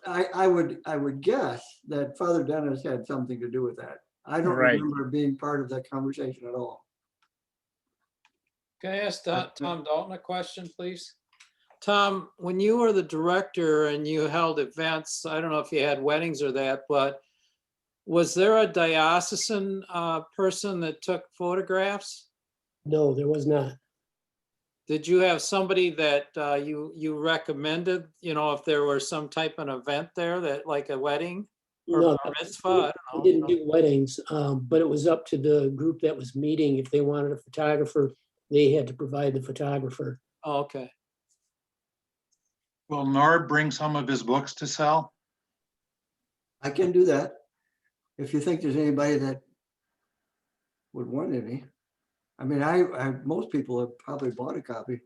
I would guess that Father Dennis had something to do with that. I don't Right. remember being part of that conversation at all. Can I ask Tom Dalton a question, please? Tom, when you were the director and you held events, I don't know if you had weddings or that, but was there a diocesan person that took photographs? No, there was not. Did you have somebody that you recommended, you know, if there were some type of event there that like a wedding or No, bar mitzvah? I don't we know. didn't do weddings, but it was up to the group that was meeting. If they wanted a photographer, they had to provide the photographer. Oh, okay. Will Norb bring some of his books to sell? I can do that. If you think there's anybody that would want any. I mean, most people have probably bought a copy.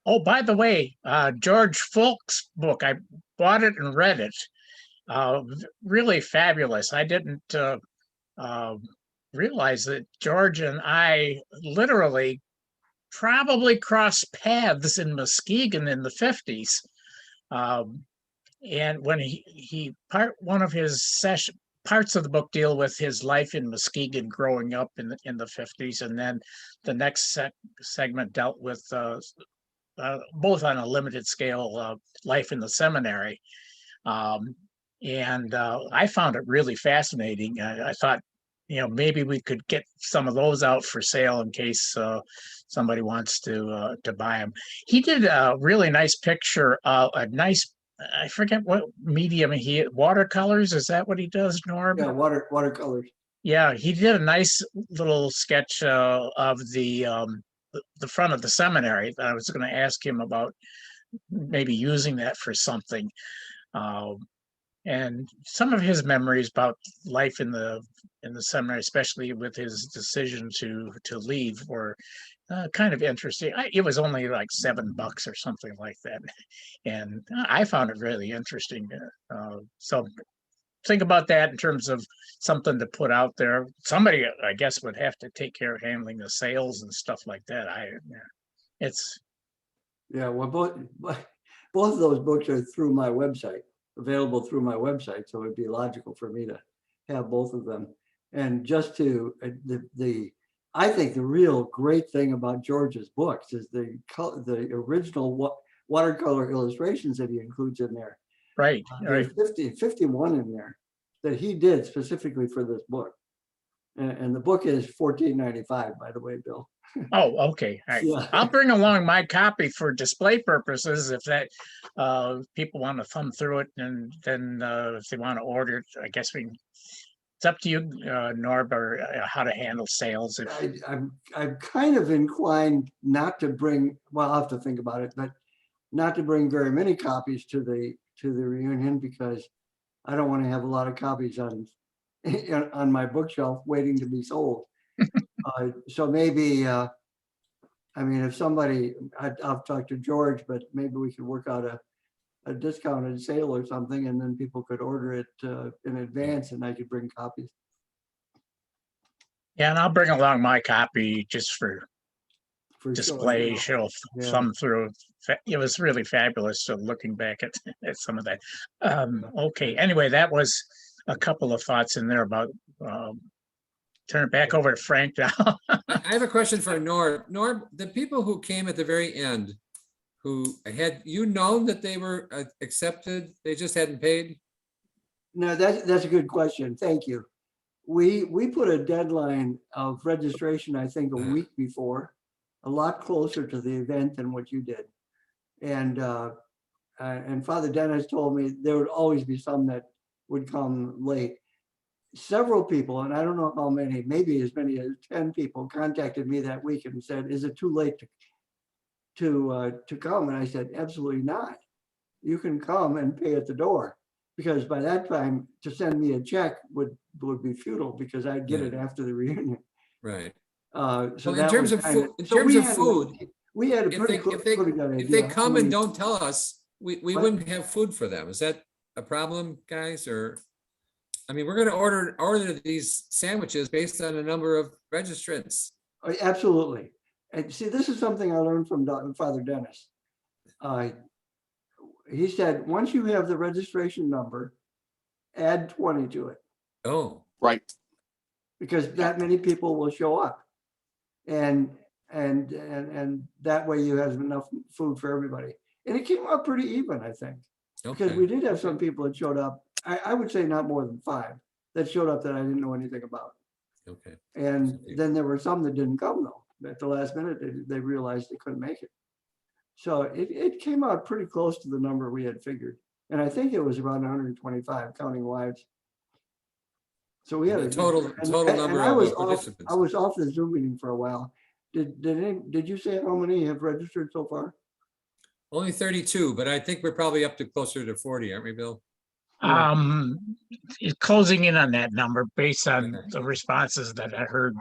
Oh, by the way, George Fulk's book, I bought it and read it. Really fabulous. I didn't realize that George and I literally probably crossed paths in Muskegon in the 50s. And when one of his parts of the book deal with his life in Muskegon growing up in the 50s, and then the next segment dealt with both on a limited scale life in the seminary. And I found it really fascinating. I thought, you know, maybe we could get some of those out for sale in case somebody wants to buy them. He did a really nice picture, I forget what medium watercolors. Is that what he does, Norb? Yeah, watercolors. Yeah, he did a nice little sketch of the front of the seminary that I was going to ask him about maybe using that for something. And some of his memories about life in the seminary, especially with his decision to leave, were kind of interesting. It was only like $7 or something like that, and I found it really interesting. So think about that in terms of something to put out there. Somebody, I guess, would have to take care of handling the sales and stuff like that. Well, both of those books are through my website, available through my website, so it'd be logical for me to have both of them. And just to I think the real great thing about George's books is the original watercolor illustrations that he includes in there. Right. There's 51 in there that he did specifically for this book. And the book is $14.95, by the way, Bill. Oh, okay. All right. Yeah. I'll bring along my copy for display purposes if that people want to thumb through it, and then if they want to order it, I guess it's up to you, Norb, or how to handle sales. I'm kind of inclined not to bring, well, I'll have to think about it, but not to bring very many copies to the reunion, because I don't want to have a lot of copies on my bookshelf waiting to be sold. So maybe, I mean, if somebody, I'll talk to George, but maybe we could work out a discounted sale or something, and then people could order it in advance, and I could bring copies. Yeah, and I'll bring along my copy just for display, showing, show thumb through. It was really fabulous. So looking back at some of that. Okay. Anyway, that was a couple of thoughts in there about, turn it back over to Frank now. I have a question for Norb. Norb, the people who came at the very end, who had you known that they were accepted, they just hadn't paid? No, that's a good question. Thank you. We put a deadline of registration, I think, a week before, a lot closer to the event than what you did. And Father Dennis told me there would always be some that would come late. Several people, and I don't know how many, maybe as many as 10 people contacted me that week and said, is it too late to come? And I said, absolutely not. You can come and pay at the door, because by that time to send me a check would be futile, because I'd get it after the reunion. Right. So Well, in terms of food, we had a pretty good idea. if they come and don't tell us, we wouldn't have food for them. Is that a problem, guys? Or, I mean, we're going to order these sandwiches based on a number of registrants. Absolutely. And see, this is something I learned from Father Dennis. He said, once you have the registration number, add 20 to it. Oh, right. Because that many people will show up. And that way you have enough food for everybody. And it came out pretty even, I think. Because we did have some people that showed up, I would say not more than 5, that showed up that I didn't know anything about. Okay. And then there were some that didn't come though. At the last minute, they realized they couldn't make it. So it came out pretty close to the number we had figured. And I think it was around 125, counting wives. So we had a total number of participants. I was off the Zoom meeting for a while. Did you say how many have registered so far? Only 32, but I think we're probably up to closer to 40, aren't we, Bill? Closing in on that number based on the responses that I heard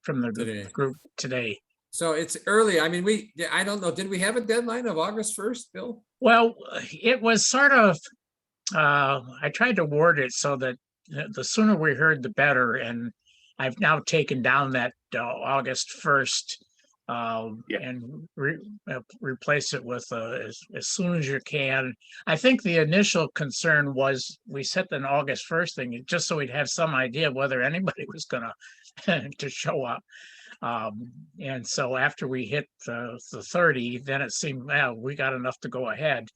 from the group today. So it's early. I mean, I don't know. Did we have a deadline of August 1st, Bill? Well, it was sort of, I tried to word it so that the sooner we heard, the better. And I've now taken down that August 1st and replace it with as soon as you can. I think the initial concern was we set an August 1st thing just so we'd have some idea whether anybody was gonna to show up. And so after we hit the 30, then it seemed, well, we got enough to go ahead.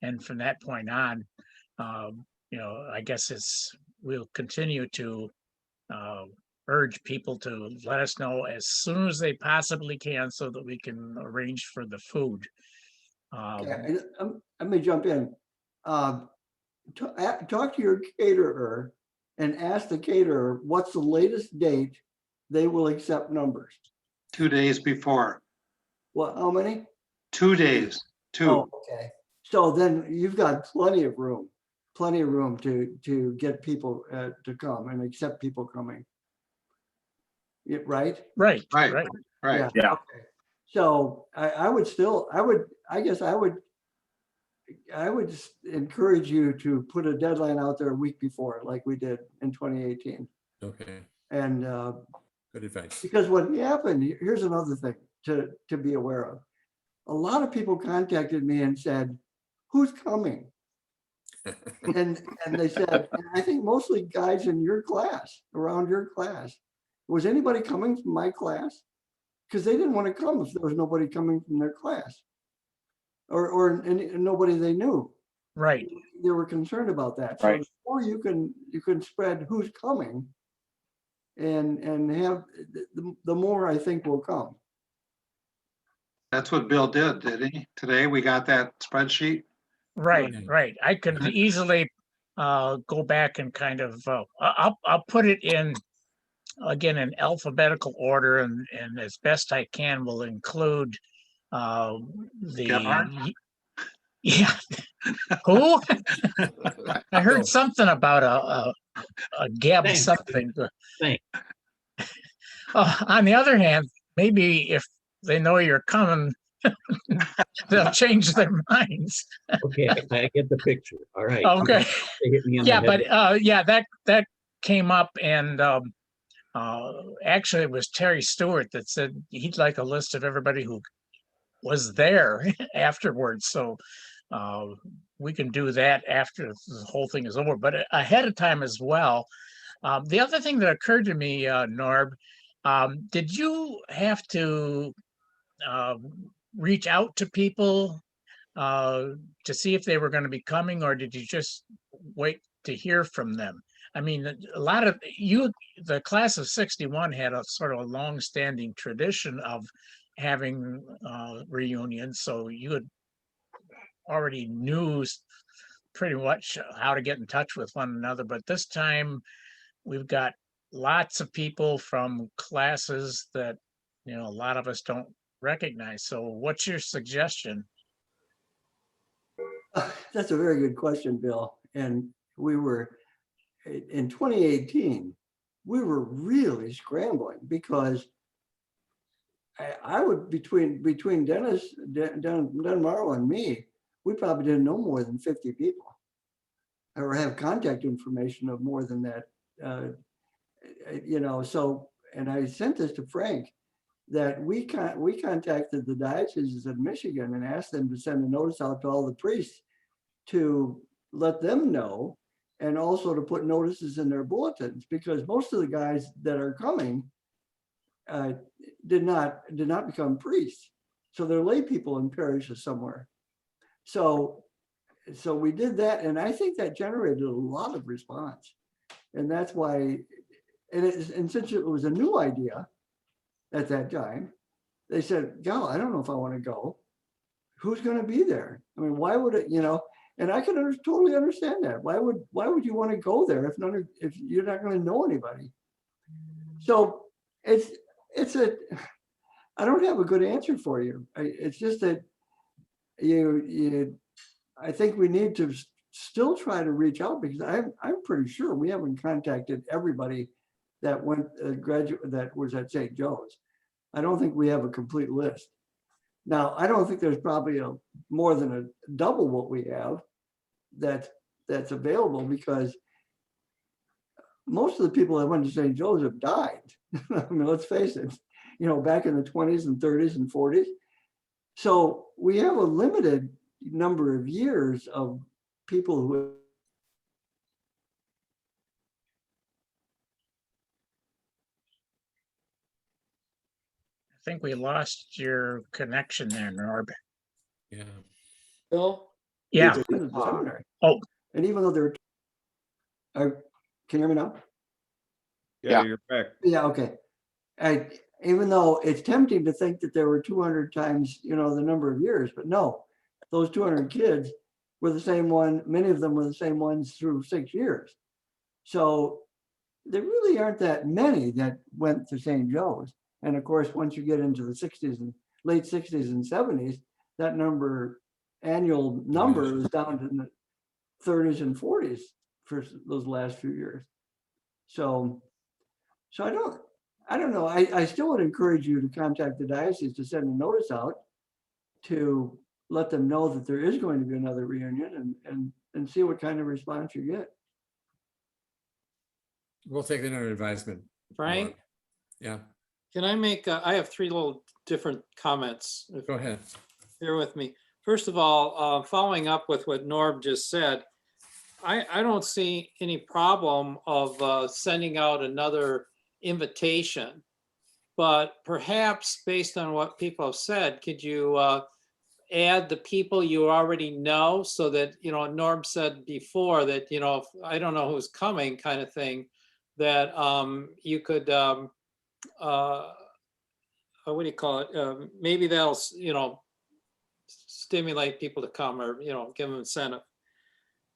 And from that point on, I guess we'll continue to urge people to let us know as soon as they possibly can so that we can arrange for the food. I may jump in. Talk to your caterer and ask the caterer what's the latest date they will accept numbers. 2 days before. What, how many? 2 days, 2. Oh, okay. So then you've got plenty of room to get people to come and accept people coming. Yeah, right? Right. Yeah. Okay. So I would encourage you to put a deadline out there a week before, like we did in 2018. Okay. And good advice. Because what happened, here's another thing to be aware of. A lot of people contacted me and said, who's coming? and they said, and I think mostly guys in your class, around your class. Was anybody coming from my class? Because they didn't want to come if there was nobody coming from their class or nobody they knew. Right. They were concerned about that. Right. So the more you can spread who's coming and have the more I think will come. That's what Bill did he? Today we got that spreadsheet. Right. I could easily go back and kind of I'll put it in again in alphabetical order, and as best I can will include the Gebhard? Yeah. Who? I heard something about a Geb something. On the other hand, maybe if they know you're coming, they'll change their minds. Okay, I get the picture. All right. Okay. They hit me in the Yeah, head. but that came up, and actually it was Terry Stewart that said he'd like a list of everybody who was there afterwards. So we can do that after the whole thing is over, but ahead of time as well. The other thing that occurred to me, Norb, did you have to reach out to people to see if they were going to be coming, or did you just wait to hear from them? I mean, a lot of you, the class of 61 had a sort of a long-standing tradition of having reunions, so you had already knew pretty much how to get in touch with one another. But this time we've got lots of people from classes that, you know, a lot of us don't recognize. So what's your suggestion? That's a very good question, Bill. And we were, in 2018, we were really scrambling because I would, between Dennis, Dunmorrow and me, we probably didn't know more than 50 people or have contact information of more than that. You know, so, and I sent this to Frank, that we contacted the dioceses of Michigan and asked them to send a notice out to all the priests to let them know, and also to put notices in their bulletins, because most of the guys that are coming did not become priests. So they're lay people in parishes somewhere. So we did that, and I think that generated a lot of response. And that's why, and since it was a new idea at that time, they said, "Gal, I don't know if I want to go. Who's going to be there? I mean, why would it, you know?" And I can totally understand that. Why would you want to go there if you're not going to know anybody? So I don't have a good answer for you. It's just that I think we need to still try to reach out, because I'm pretty sure we haven't contacted everybody that went that was at St. Joe's. I don't think we have a complete list. Now, I don't think there's probably more than a double what we have that's available, because most of the people that went to St. Joe's have died. I mean, let's face it, you know, back in the 20s and 30s and 40s. So we have a limited number of years of people who I think we lost your connection there, Norb. Yeah. Bill? Yeah. seminary. Oh. And even though they're, can you hear me now? Yeah, you're back. Yeah, okay. Even though it's tempting to think that there were 200 times, you know, the number of years, but no, those 200 kids were the same one. Many of them were the same ones through 6 years. So there really aren't that many that went to St. Joe's. And of course, once you get into the 60s and late 60s and 70s, that annual number is down to the 30s and 40s for those last few years. So I don't know. I still would encourage you to contact the diocese to send a notice out to let them know that there is going to be another reunion, and see what kind of response you get. We'll take that under advisement. Frank? Yeah. Can I make, I have three little different comments. Go ahead. Bear with me. First of all, following up with what Norb just said, I don't see any problem of sending out another invitation, but perhaps based on what people have said, could you add the people you already know, so that, you know, Norb said before that, you know, if I don't know who's coming kind of thing, that you could, what do you call it? Maybe that'll, you know, stimulate people to come, or, you know, give them incentive.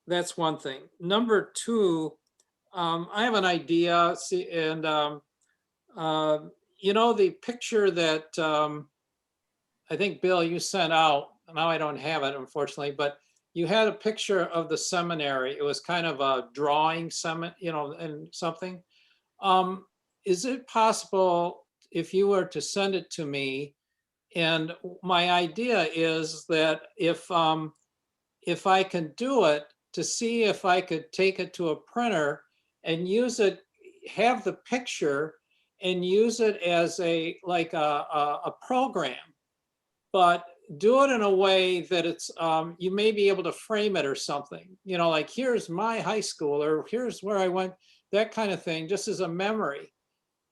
That's one thing. Number two, I have an idea. See, and you know, the picture that I think, Bill, you sent out, now I don't have it, unfortunately, but you had a picture of the seminary. It was kind of a drawing, you know, and something. Is it possible if you were to send it to me? And my idea is that if I can do it, to see if I could take it to a printer and use it, have the picture and use it as like a program. But do it in a way that it's, you may be able to frame it or something, you know, like here's my high school, or here's where I went, that kind of thing, just as a memory.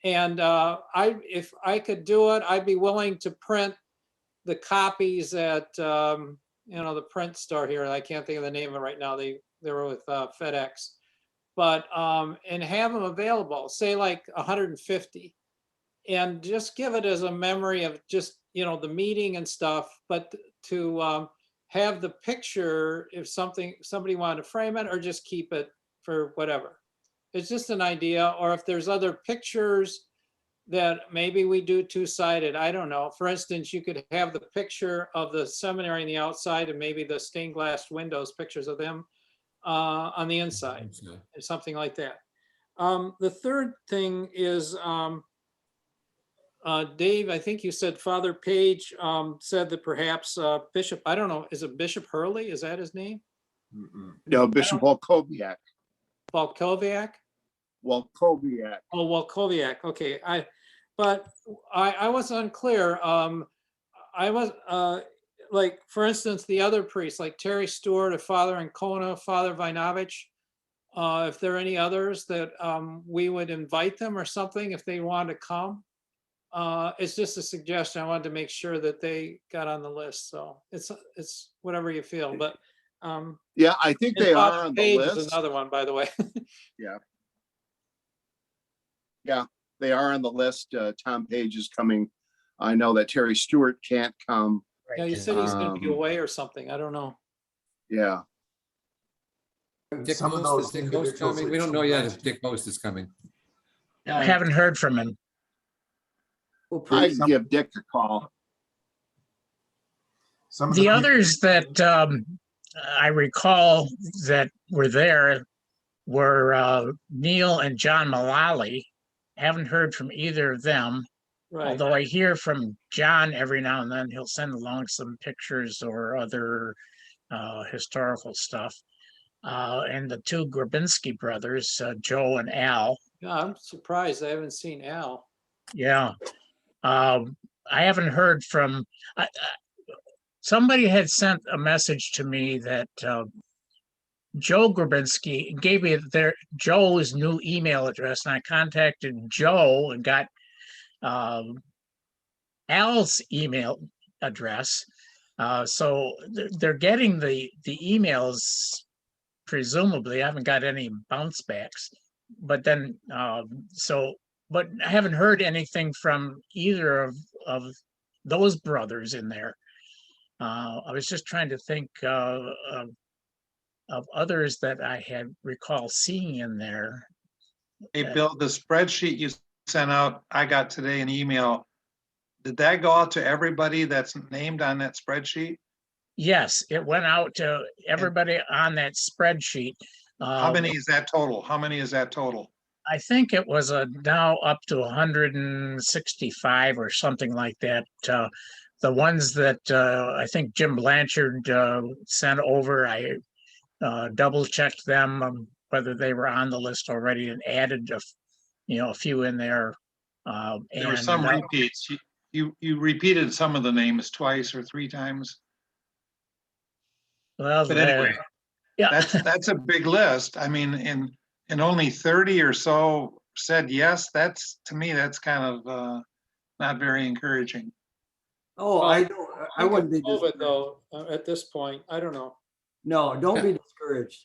And if I could do it, I'd be willing to print the copies at, you know, the print store here. I can't think of the name of it right now. They were with FedEx, but, and have them available, say like 150. And just give it as a memory of just, you know, the meeting and stuff, but to have the picture, if somebody wanted to frame it, or just keep it for whatever. It's just an idea. Or if there's other pictures that maybe we do two-sided, I don't know. For instance, you could have the picture of the seminary on the outside and maybe the stained glass windows, pictures of them on the inside, or something like that. The third thing is, Dave, I think you said Father Page said that perhaps Bishop, I don't know, is it Bishop Hurley? Is that his name? No, Bishop Walkowiak. Walkowiak? Walkowiak. Oh, Walkowiak. Okay. But I was unclear. I was like, for instance, the other priests like Terry Stewart, a Father Ancona, Father Vinovich. If there are any others that we would invite them or something if they want to come. It's just a suggestion. I wanted to make sure that they got on the list. So it's whatever you feel. But yeah, I think they are on the Page list. is another one, by the way. Yeah. Yeah, they are on the list. Tom Page is coming. I know that Terry Stewart can't come. Yeah, you said he's going to be away or something. I don't know. Yeah. Dick Some of Most, those is Dick Most individuals coming? that We don't you know yet if mentioned. Dick Most is coming. I haven't heard from him. Well, I please, can give Dick a call. Some of The people- others that I recall that were there were Neil and John Mullally. Haven't heard from either of them. Right. Although I hear from John every now and then, he'll send along some pictures or other historical stuff. And the two Grabinski brothers, Joe and Al. Yeah, I'm surprised I haven't seen Al. Yeah. I haven't heard from, somebody had sent a message to me that Joe Grabinski gave me Joe's new email address, and I contacted Joe and got Al's email address. So they're getting the emails, presumably. I haven't got any bounce backs, but then but I haven't heard anything from either of those brothers in there. I was just trying to think of others that I had recall seeing in there. Hey, Bill, the spreadsheet you sent out, I got today an email. Did that go out to everybody that's named on that spreadsheet? Yes, it went out to everybody on that spreadsheet. How many is that total? How many is that total? I think it was now up to 165 or something like that. The ones that I think Jim Blanchard sent over, I double checked them whether they were on the list already and added a few in there. There were some repeats. You repeated some of the names twice or three times. Well, but anyway, yeah, that's a big list. I mean, and only 30 or so said yes. That's, to me, that's kind of not very encouraging. oh, Well, I don't, I wouldn't be COVID discouraged. though, at this point, I don't know. No, don't be discouraged.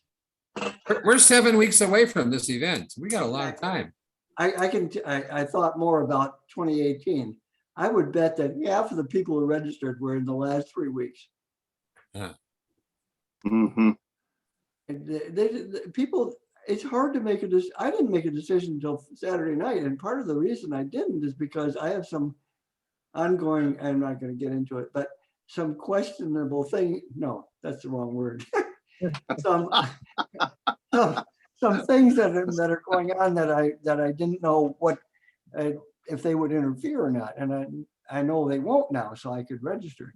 We're 7 weeks away from this event. We got a lot of time. I thought more about 2018. I would bet that half of the people who registered were in the last 3 weeks. Mm-hmm. People, it's hard to make a decision. I didn't make a decision until Saturday night. And part of the reason I didn't is because I have some ongoing, I'm not going to get into it, but some questionable thing. No, that's the wrong word. some things that are going on that I didn't know what, if they would interfere or not. And I know they won't now, so I could register.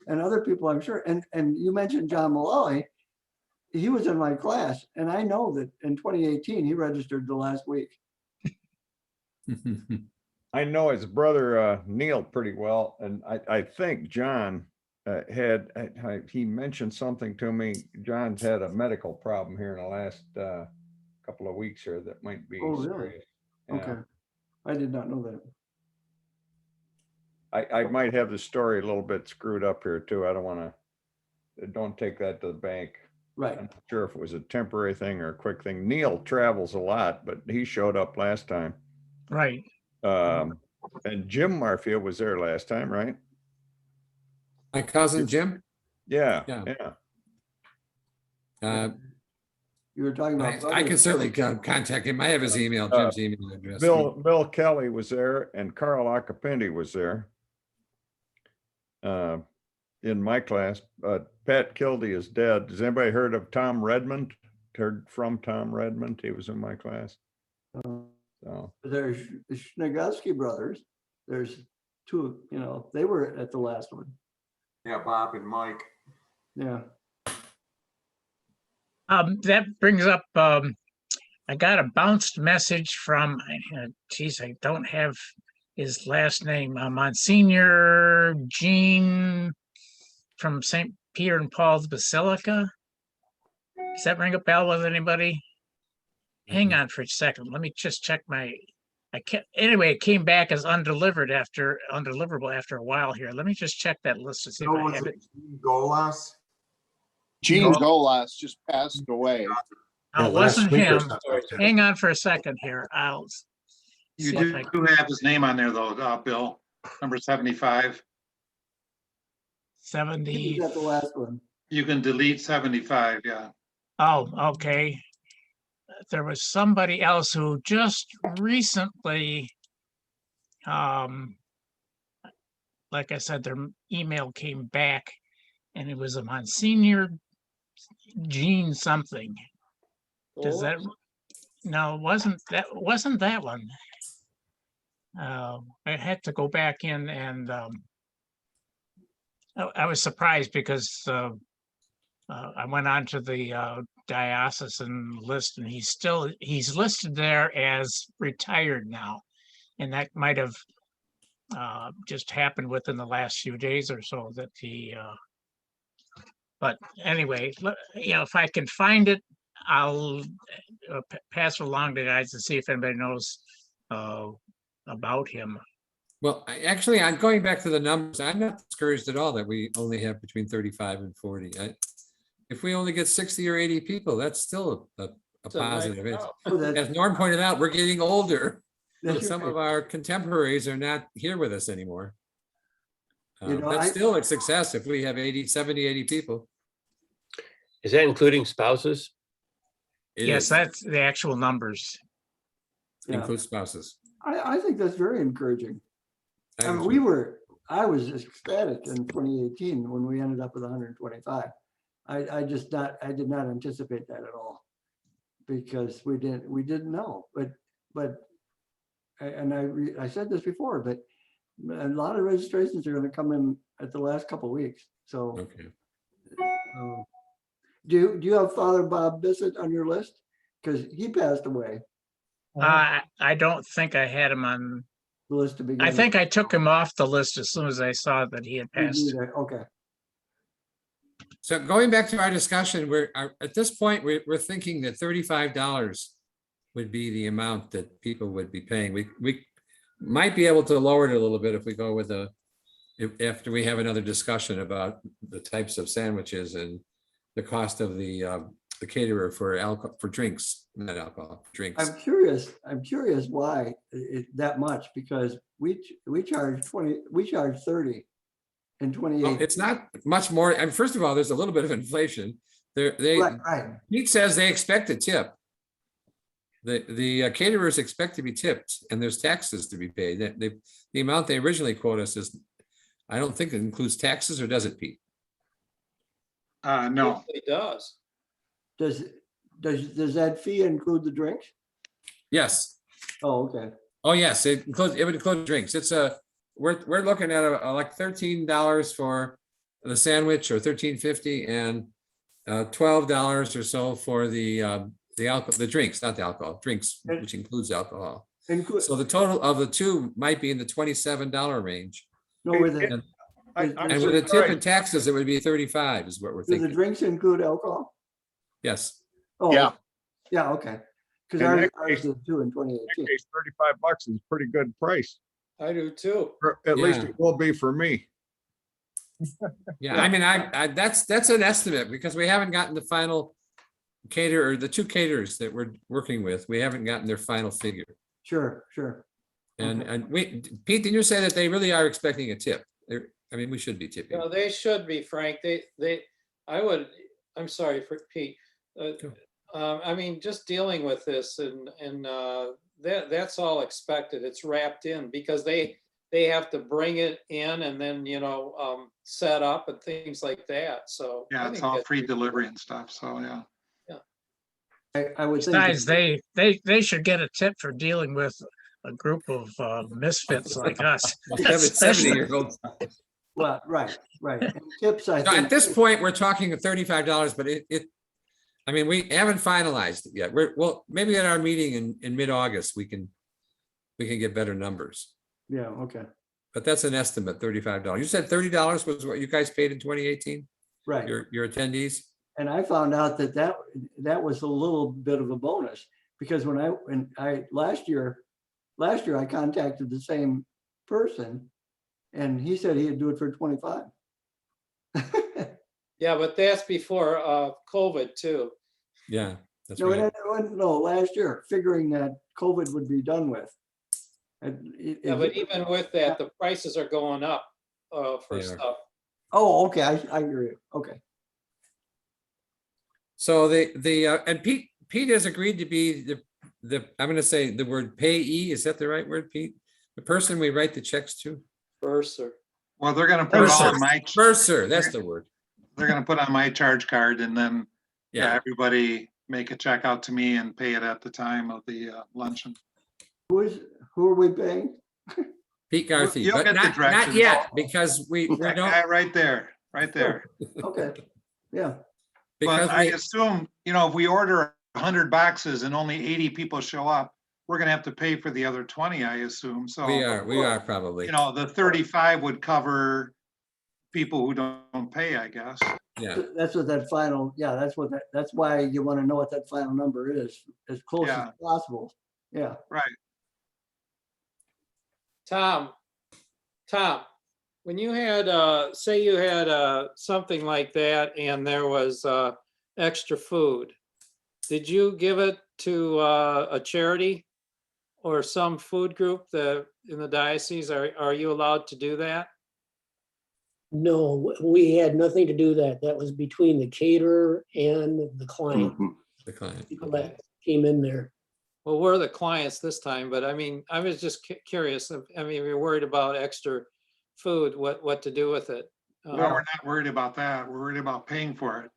And other people, I'm sure. And you mentioned John Mullally. He was in my class, and I know that in 2018 he registered the last week. I know his brother Neil pretty well, and I think John he mentioned something to me. John's had a medical problem here in the last couple of weeks here that might be Oh, really? serious. Yeah. Okay. I did not know that. I might have the story a little bit screwed up here too. I don't want to, don't take that to the bank. Right. I'm not sure if it was a temporary thing or a quick thing. Neil travels a lot, but he showed up last time. Right. And Jim Marfia was there last time, right? My cousin Jim. Yeah, Yeah. yeah. You were talking about. I can certainly contact him. I have his email, Jim's email address. Bill Kelly was there and Carl Acapindi was there. In my class, Pat Kildee is dead. Has anybody heard of Tom Redmond? Heard from Tom Redmond? He was in my class. So There's the Schnegalski brothers. There's two, they were at the last one. Yeah, Bob and Mike. Yeah. That brings up, I got a bounced message from, geez, I don't have his last name, Monsignor Jean from St. Peter and Paul's Basilica. Does that ring a bell with anybody? Hang on for a second. Let me just check anyway, it came back as undeliverable after a while here. Let me just check that list to see if I have it. Golas? Gene Golas just passed away. Oh, it wasn't him. Hang on for a second here. You see if I- do have his name on there though, Bill, number 75. 70. He's at the last one. You can delete 75, yeah. Oh, okay. There was somebody else who just recently, like I said, their email came back and it was a Monsignor Jean something. Does that, no, wasn't that one. I had to go back in and I was surprised because I went on to the diocesan list and he's listed there as retired now. And that might have just happened within the last few days or so that he, but anyway, if I can find it, I'll pass it along to guys to see if anybody knows about him. Well, actually, I'm going back to the numbers. I'm not discouraged at all that we only have between 35 and 40. If we only get 60 or 80 people, that's still a positive. As Norm pointed out, we're getting older. Some of our contemporaries are not here with us anymore. That's still a success if we have 70, 80 people. Is that including spouses? Yes, that's the actual numbers. Includes spouses. I think that's very encouraging. I was ecstatic in 2018 when we ended up with 125. I did not anticipate that at all because we didn't know. But I said this before, but a lot of registrations are going to come in at the last couple of weeks. So, okay. Do you have Father Bob Bissett on your list? Because he passed away. I don't think I had him on the list to begin. I think I took him off the list as soon as I saw that he had passed. Okay. So going back to our discussion, at this point, we're thinking that $35 would be the amount that people would be paying. We might be able to lower it a little bit if we go with after we have another discussion about the types of sandwiches and the cost of the caterer for alcohol, for drinks, not alcohol, drinks. I'm curious why that much, because we charge 30 and 28. Well, it's not much more. And first of all, there's a little bit of inflation. Right. Pete says they expect a tip. The caterers expect to be tipped, and there's taxes to be paid. The amount they originally quote us is, I don't think it includes taxes, or does it, Pete? No. It does. Does that fee include the drinks? Yes. Oh, okay. Oh, yes, it would include drinks. It's we're looking at like $13 for the sandwich, or $13.50, and $12 or so for the alcohol, the drinks, not the alcohol, drinks, which includes alcohol. So the total of the two might be in the $27 range. No, Does- I'm And with the tip and surprised. taxes, it would be 35 is what we're Do the thinking. drinks include alcohol? Yes. Oh, Yeah. yeah, okay. Because In ours that ours case- did too in In 2018. that case, $35 is a pretty good price. I do too. Or at least Yeah. it will be for me. Yeah, I mean, that's an estimate because we haven't gotten the final caterer, or the two caterers that we're working with. We haven't gotten their final figure. Sure, sure. And, Okay. and Pete, did you say that they really are expecting a tip? I mean, we should be tipping. No, they should be, Frank. I'm sorry for Pete. I mean, just dealing with this and that's all expected. It's wrapped in because they have to bring it in and then, set up and things like that. So. Yeah, I it's think all that's- free delivery and stuff, so yeah. I would think. that- Besides, they should get a tip for dealing with a group of misfits like us. 70-year-olds. Well, right. And tips, I So think. at this point, we're talking $35, but I mean, we haven't finalized it yet. Well, maybe at our meeting in mid-August, we can get better numbers. Yeah, okay, But that's an estimate, $35. You said $30 was what you guys paid in 2018, right. your attendees? And I found out that was a little bit of a bonus because when I last year I contacted the same person and he said he'd do it for 25. Yeah, but that's before COVID too. Yeah, that's No, right. no, last year, figuring that COVID would be done with. Yeah, but even with that, the prices are going up for They are. stuff. Oh, okay, I hear you. Okay. So and Pete has agreed to be I'm gonna say the word payee, is that the right word, Pete? The person we write the checks to? Bursar. Well, they're gonna put it all on my, Bursar, that's the word. they're gonna put on my charge card and then, yeah, Yeah, everybody make a check out to me and pay it at the time of the luncheon. Who are we paying? Pete Garthe, You'll but get the not directions. yet, because we That don't, guy right there. Okay, yeah. because But I we, assume, if we order 100 boxes and only 80 people show up, we're gonna have to pay for the other 20, I assume, so. we are probably, The 35 would cover people who don't pay, I guess. yeah. That's what that final, yeah, that's why you want to know what that final number is, as close as Yeah. possible. Yeah. Right. Tom, when you had, say you had something like that and there was extra food, did you give it to a charity or some food group in the diocese? Are you allowed to do that? No, we had nothing to do that. That was between the caterer and the client. The client. People that came in there. Well, we're the clients this time, but I mean, I was just curious. I mean, we're worried about extra food, what to do with it. No, we're not worried about that. We're worried about paying for it.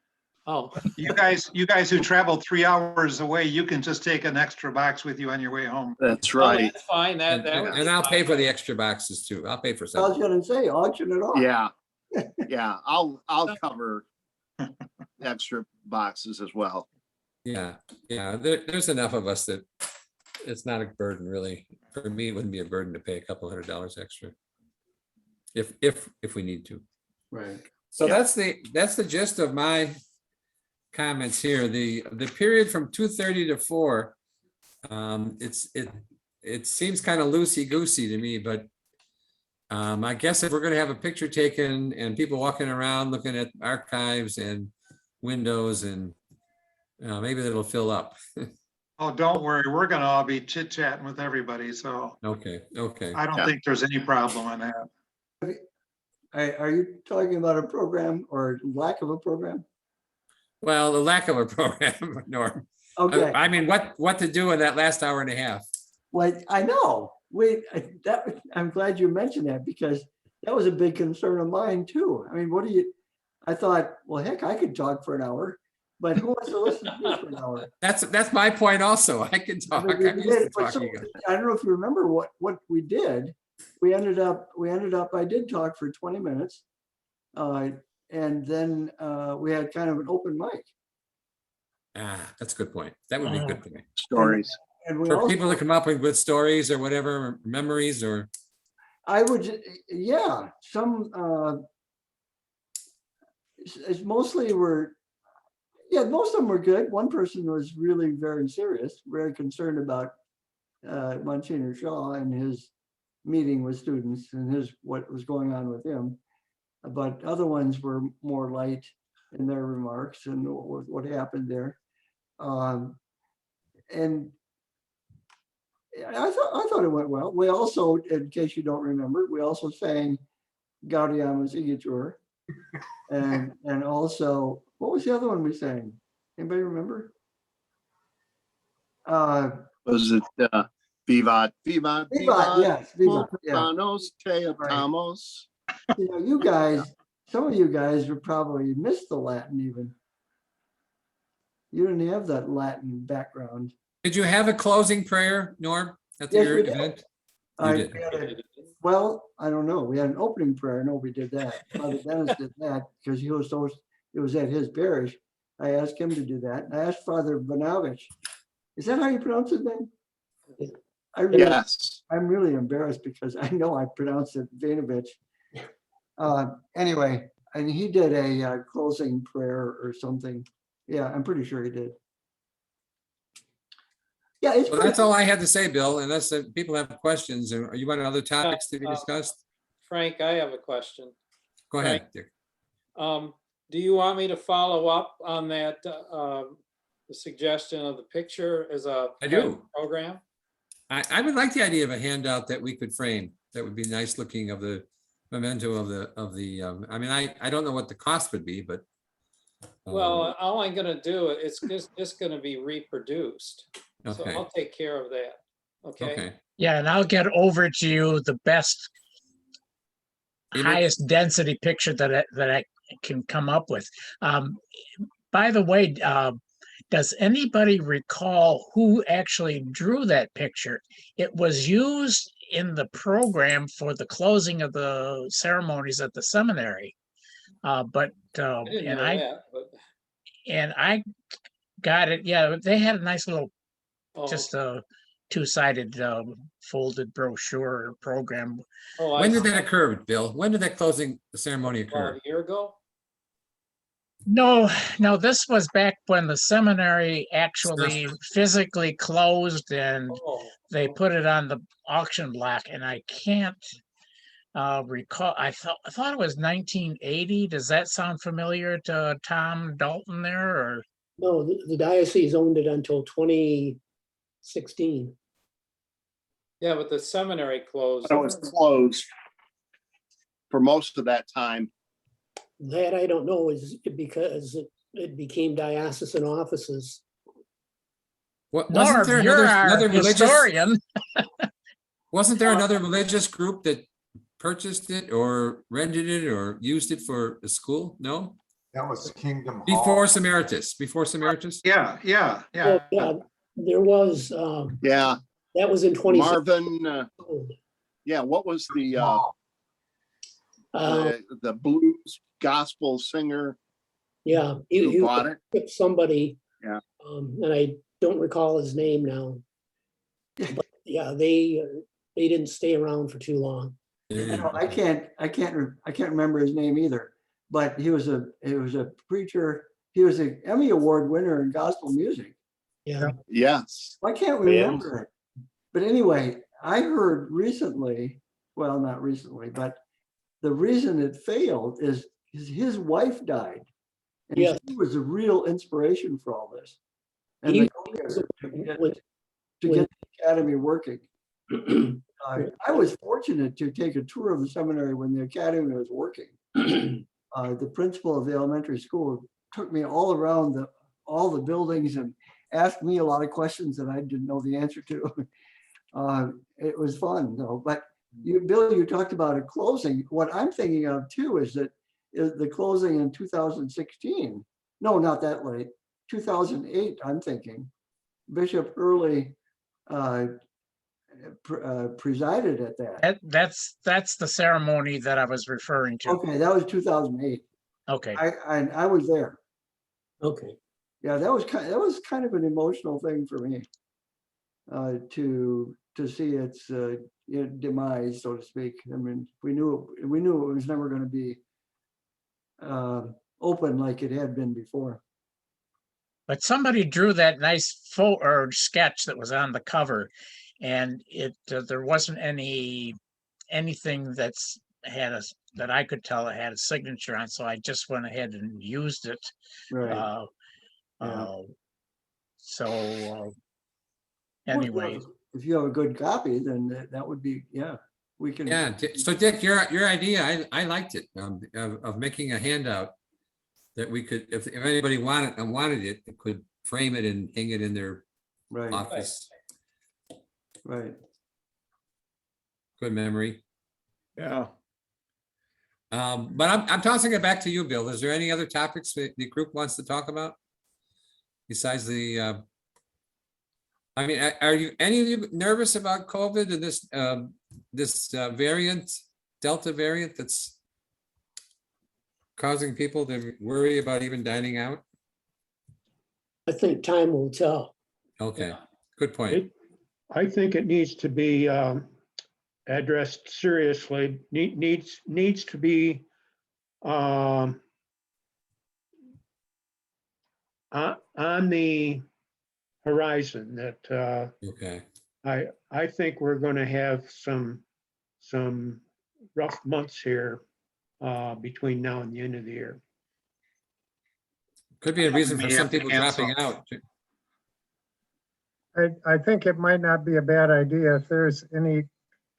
Oh, You guys who traveled 3 hours away, you can just take an extra box with you on your way home. That's oh, right. that's fine. That would be And I'll pay fine. for the extra boxes too. I'll pay for I was some. gonna say, auction it off. Yeah. Yeah, I'll cover extra boxes as well. Yeah, there's enough of us that it's not a burden really. For me, it wouldn't be a burden to pay a couple $100 extra. If we need to. Right. So that's the gist of my comments here. The period from 2:30 to 4, it seems kind of loosey-goosey to me, but I guess if we're gonna have a picture taken and people walking around looking at archives and windows and maybe it'll fill up. Oh, don't worry, we're gonna all be chit-chatting with everybody, so Okay. I don't think there's any problem on that. Are you talking about a program or lack of a program? Well, the lack of a program, Norm. Okay, I mean, what to do in that last hour and a half? well, I know. I'm glad you mentioned that because that was a big concern of mine too. I mean, I thought, well, heck, I could talk for an hour, but who wants to listen to me for an hour? That's my point also. I can talk. I'm used to But talking. I don't know if you remember what we did. We ended up, I did talk for 20 minutes. And then we had kind of an open mic. That's a good point. That would be good for me. Stories. And we For also, people to come up with stories or whatever, memories or. I would, yeah, some, it's mostly were, yeah, most of them were good. One person was really very serious, very concerned about Monsignor Shaw and his meeting with students and what was going on with him. But other ones were more light in their remarks and what happened there. And I thought it went well. We also, in case you don't remember, we also sang Gaudiamus Igitur. And also, what was the other one we sang? Anybody remember? Was it Vivat, Vivat, Vivat, yes, Vivat, yeah. Mulcahy, Teotamos. You know, you guys, some of you guys would probably miss the Latin even. You didn't have that Latin background. Did you have a closing prayer, Norb, at Yes, your we did. event? I did. had well, I don't know. We had an opening prayer. Nobody did that. Father Dennis did that because he was so, it was at his parish. I asked him to do that. I asked Father Bonavich. Is that how you pronounce his name? Yes. I'm really embarrassed because I know I pronounced it Vanovich. Anyway, and he did a closing prayer or something. Yeah, I'm pretty sure he did. Yeah, it's Well, that's all I had to say, Bill, unless people have questions. Or you want other topics to be discussed? Frank, I have a question. Go ahead, Dick. Do you want me to follow up on that, the suggestion of the picture as a I do. program? I would like the idea of a handout that we could frame. That would be nice looking of the memento of the. I mean, I don't know what the cost would be, but. Well, all I'm gonna do, it's just gonna be reproduced. So Okay. I'll take care of that. Okay. Okay. Yeah, and I'll get over to you the best, highest density picture that I can come up with. By the way, does anybody recall who actually drew that picture? It was used in the program for the closing of the ceremonies at the seminary. I didn't know that, but I got it. Yeah, they had a nice little, oh, just a two-sided folded brochure program. oh, When did that occur, Bill? When did that closing ceremony about occur? a year ago? No, this was back when the seminary actually physically closed and Oh, they put it on the auction block, and I can't recall. I thought it was 1980. Does that sound familiar to Tom Dalton there? Or No, the diocese owned it until 2016. yeah, but the seminary closed. It was closed for most of that time. That I don't know is because it became diocesan offices. Wasn't there Norb, you're our another religious? historian. Wasn't there another religious group that purchased it or rented it or used it for a school? No? That was Kingdom Hall. Before Samaritas, before Samaritas? Yeah. Well, yeah, there was, Yeah, that was in 2016. Marvin, yeah, what was the blues gospel singer Yeah, who bought it? took somebody. Yeah. And I don't recall his name now. But yeah, they didn't stay around for too long. You know, I can't remember his name either, but he was a preacher. He was an Emmy Award winner in gospel music. Yeah. Yes. Why can't we remember it? But anyway, I heard recently, well, not recently, but the reason it failed is his wife died. And Yes. she was a real inspiration for all this. And He- the go-getter to get the academy working. I was fortunate to take a tour of the seminary when the academy was working. The principal of the elementary school took me all around all the buildings and asked me a lot of questions that I didn't know the answer to. It was fun though. But Bill, you talked about a closing. What I'm thinking of too is that the closing in 2016. No, not that late. 2008, I'm thinking. Bishop Early presided at that. That's the ceremony that I was referring to. Okay, that was 2008. Okay. I was there. Okay. Yeah, that was kind of an emotional thing for me to to see its demise, so to speak. I mean, we knew it was never going to be open like it had been before. But somebody drew that nice photo or sketch that was on the cover, and it there wasn't anything that I could tell it had a signature on, so I just went ahead and used it. Right. Anyway, if you have a good copy, then that would be, yeah, we can. Yeah, so Dick, your idea, I liked it, of making a handout that we could, if anybody wanted it, could frame it and hang it in their office. Right. Good memory. Yeah. But I'm tossing it back to you, Bill. Is there any other topics that the group wants to talk about? Besides the, I mean, are any of you nervous about COVID and this variant, Delta variant, that's causing people to worry about even dining out? I think time will tell. Okay, good point. I think it needs to be addressed seriously. Needs to be on the horizon. That okay. I think we're going to have some rough months here between now and the end of the year. Could be a reason for some people dropping out. I think it might not be a bad idea if there's any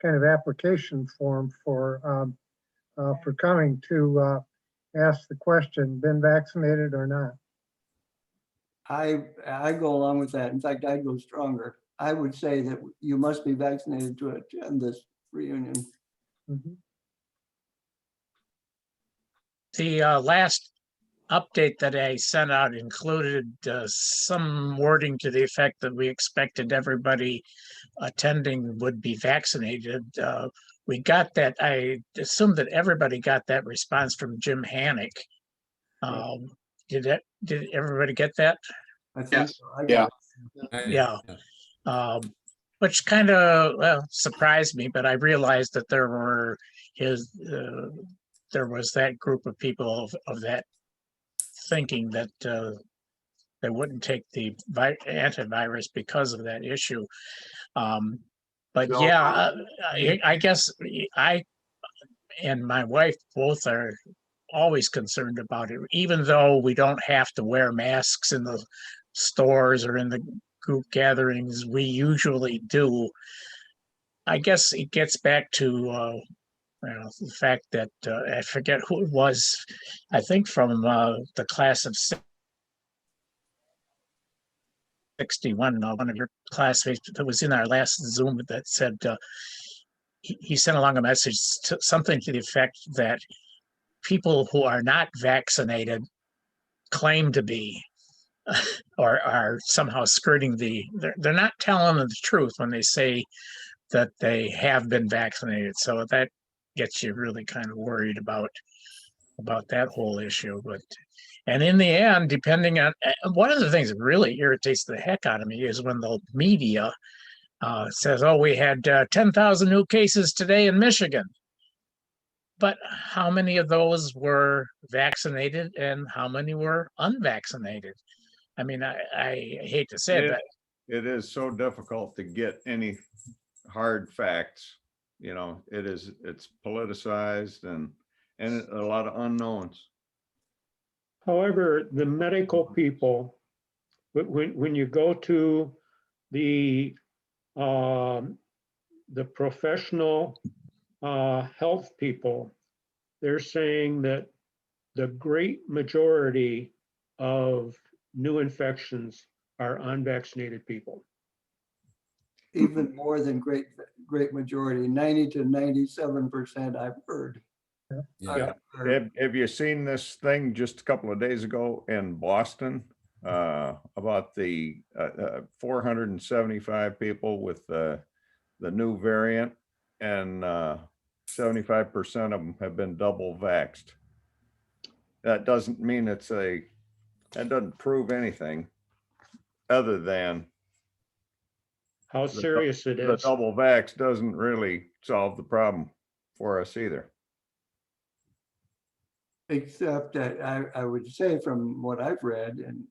kind of application form for coming to ask the question, been vaccinated or not. I go along with that. In fact, I'd go stronger. I would say that you must be vaccinated to attend this reunion. Mhm. the last update that I sent out included some wording to the effect that we expected everybody attending would be vaccinated. We got that. I assume that everybody got that response from Jim Hannick. Did everybody get that? I think so. Yeah. Which kind of surprised me, but I realized that there was that group of people of that thinking that they wouldn't take the antivirus because of that issue. But yeah, I guess I and my wife both are always concerned about it, even though we don't have to wear masks in the stores or in the group gatherings. We usually do. I guess it gets back to the fact that I forget who it was. I think from the class of 61, one of your classmates that was in our last Zoom that said he sent along a message, something to the effect that people who are not vaccinated claim to be or are somehow skirting they're not telling the truth when they say that they have been vaccinated. So that gets you really kind of worried about that whole issue. And in the end, depending on one of the things that really irritates the heck out of me is when the media says, oh, we had 10,000 new cases today in Michigan. But how many of those were vaccinated and how many were unvaccinated? I mean, I hate to say that. It is so difficult to get any hard facts. You know, it's politicized and a lot of unknowns. However, the medical people, when you go to the professional health people, they're saying that the great majority of new infections are unvaccinated people. Even more than great majority, 90 to 97% I've heard. Yeah. Have you seen this thing just a couple of days ago in Boston about the 475 people with the new variant, and 75% of them have been double vaxxed? That doesn't mean that doesn't prove anything other than how serious it The is. double vax doesn't really solve the problem for us either. Except that I would say from what I've read, and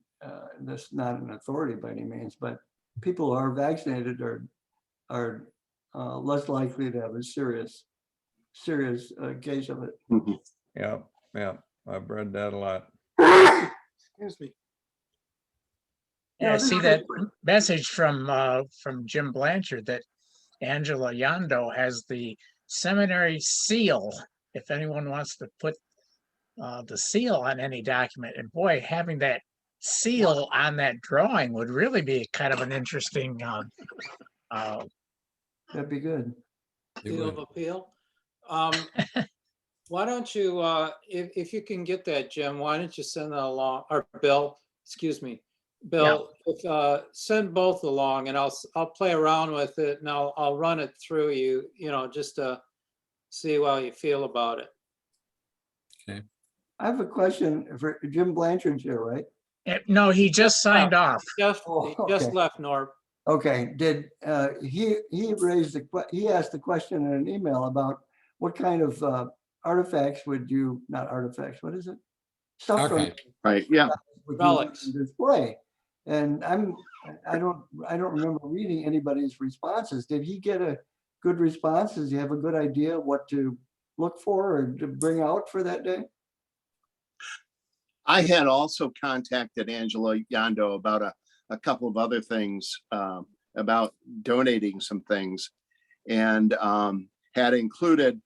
that's not an authority by any means, but people who are vaccinated are less likely to have a serious case of it. Yeah, I've read that a lot. Excuse me. Yeah, I this see is that message from Jim Blanchard that Angela Yondo has the seminary seal. If anyone wants to put the seal on any document, and boy, having that seal on that drawing would really be kind of an interesting That'd be good. Seal of appeal. Why don't you, if you can get that, Jim, why don't you send that along, or Bill, excuse me, Bill, send both along, and I'll play around with it, and I'll run it through you, just to see how you feel about it. Okay. I have a question for Jim Blanchard's here, right? No, he just signed off. He Oh, just okay. left, Norb. Okay, did he asked the question in an email about what kind of artifacts would you, not artifacts, what is it? Stuff from Okay. Right, yeah. would you want to display? And I don't remember reading anybody's responses. Did he get a good response? Does he have a good idea what to look for or to bring out for that day? I had also contacted Angela Yondo about a couple of other things, about donating some things, and had included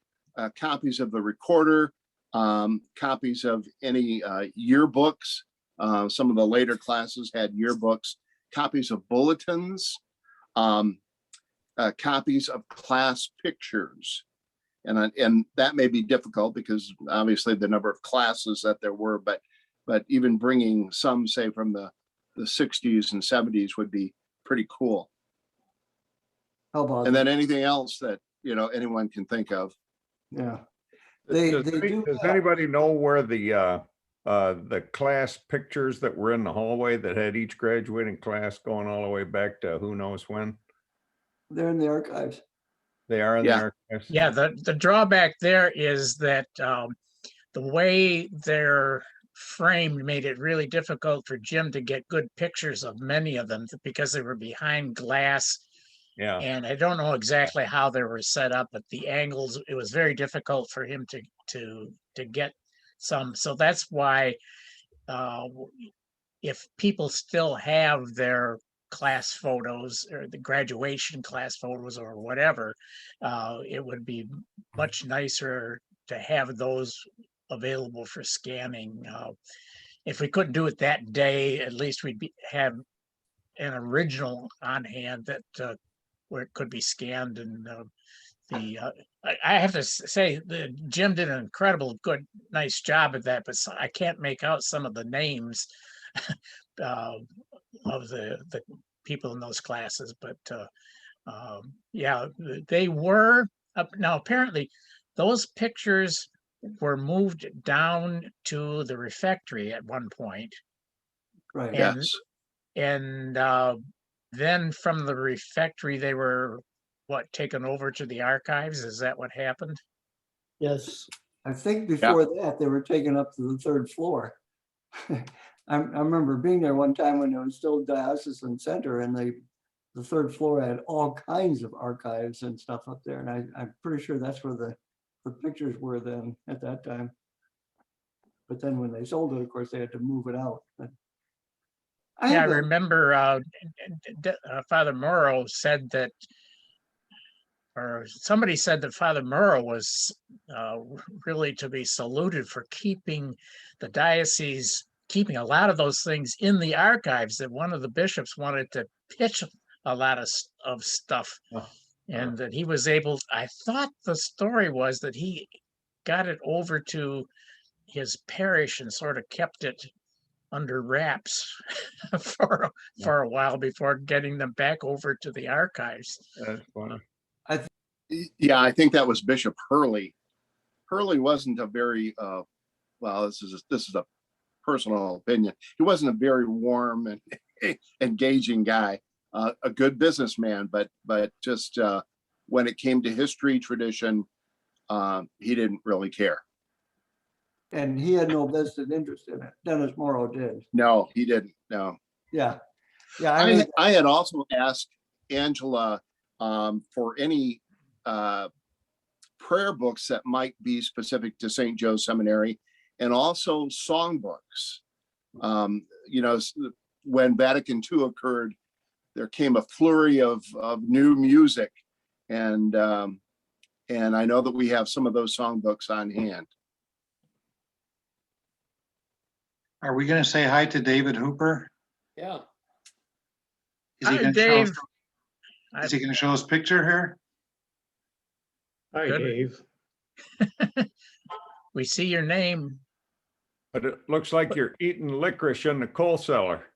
copies of the recorder, copies of any yearbooks. Some of the later classes had yearbooks, copies of bulletins, copies of class pictures. And that may be difficult because obviously the number of classes that there were, but even bringing some, say, from the 60s and 70s would be pretty cool. How about And then anything else that, anyone can think of. Yeah. Does anybody know where the class pictures that were in the hallway that had each graduating class going all the way back to who knows when? They're in the archives. They are in the archives? Yeah, the drawback there is that the way they're framed made it really difficult for Jim to get good pictures of many of them because they were behind glass. Yeah. And I don't know exactly how they were set up, but the angles, it was very difficult for him to get some. So that's why if people still have their class photos or the graduation class photos or whatever, it would be much nicer to have those available for scanning. If we couldn't do it that day, at least we'd have an original on hand that where it could be scanned. And I have to say that Jim did an incredible, nice job at that, but I can't make out some of the names of the people in those classes. But yeah, they were up. Now, apparently those pictures were moved down to the refectory at one point. Right. And, Yes. and then from the refectory, they were taken over to the archives? Is that what happened? Yes. I think before that, they were taken up to the third floor. I remember being there one time when it was still Diocesan Center, and the third floor had all kinds of archives and stuff up there. And I'm pretty sure that's where the pictures were then at that time. But then when they sold it, of course, they had to move it out. But I remember Father Morrow said that, or somebody said that Father Morrow was really to be saluted for keeping the diocese, keeping a lot of those things in the archives, that one of the bishops wanted to pitch a lot of stuff. And that he was able, I thought the story was that he got it over to his parish and sort of kept it under wraps for a while before getting them back over to the archives. That's funny. I think that was Bishop Hurley. Hurley wasn't a very, well, this is a personal opinion. He wasn't a very warm and engaging guy. a good businessman, but just when it came to history, tradition, he didn't really care. And he had no vested interest in it. Dennis Morrow did. No, he didn't. No. Yeah. Yeah. I mean, I had also asked Angela for any prayer books that might be specific to St. Joe's Seminary, and also songbooks. You know, when Vatican II occurred, there came a flurry of new music, and I know that we have some of those songbooks on hand. Are we gonna say hi to David Hooper? Yeah. Is he Hi, gonna show Dave. us- Is he gonna show us picture here? Hi, Good. Dave. We see your name. But it looks like you're eating licorice in the coal cellar.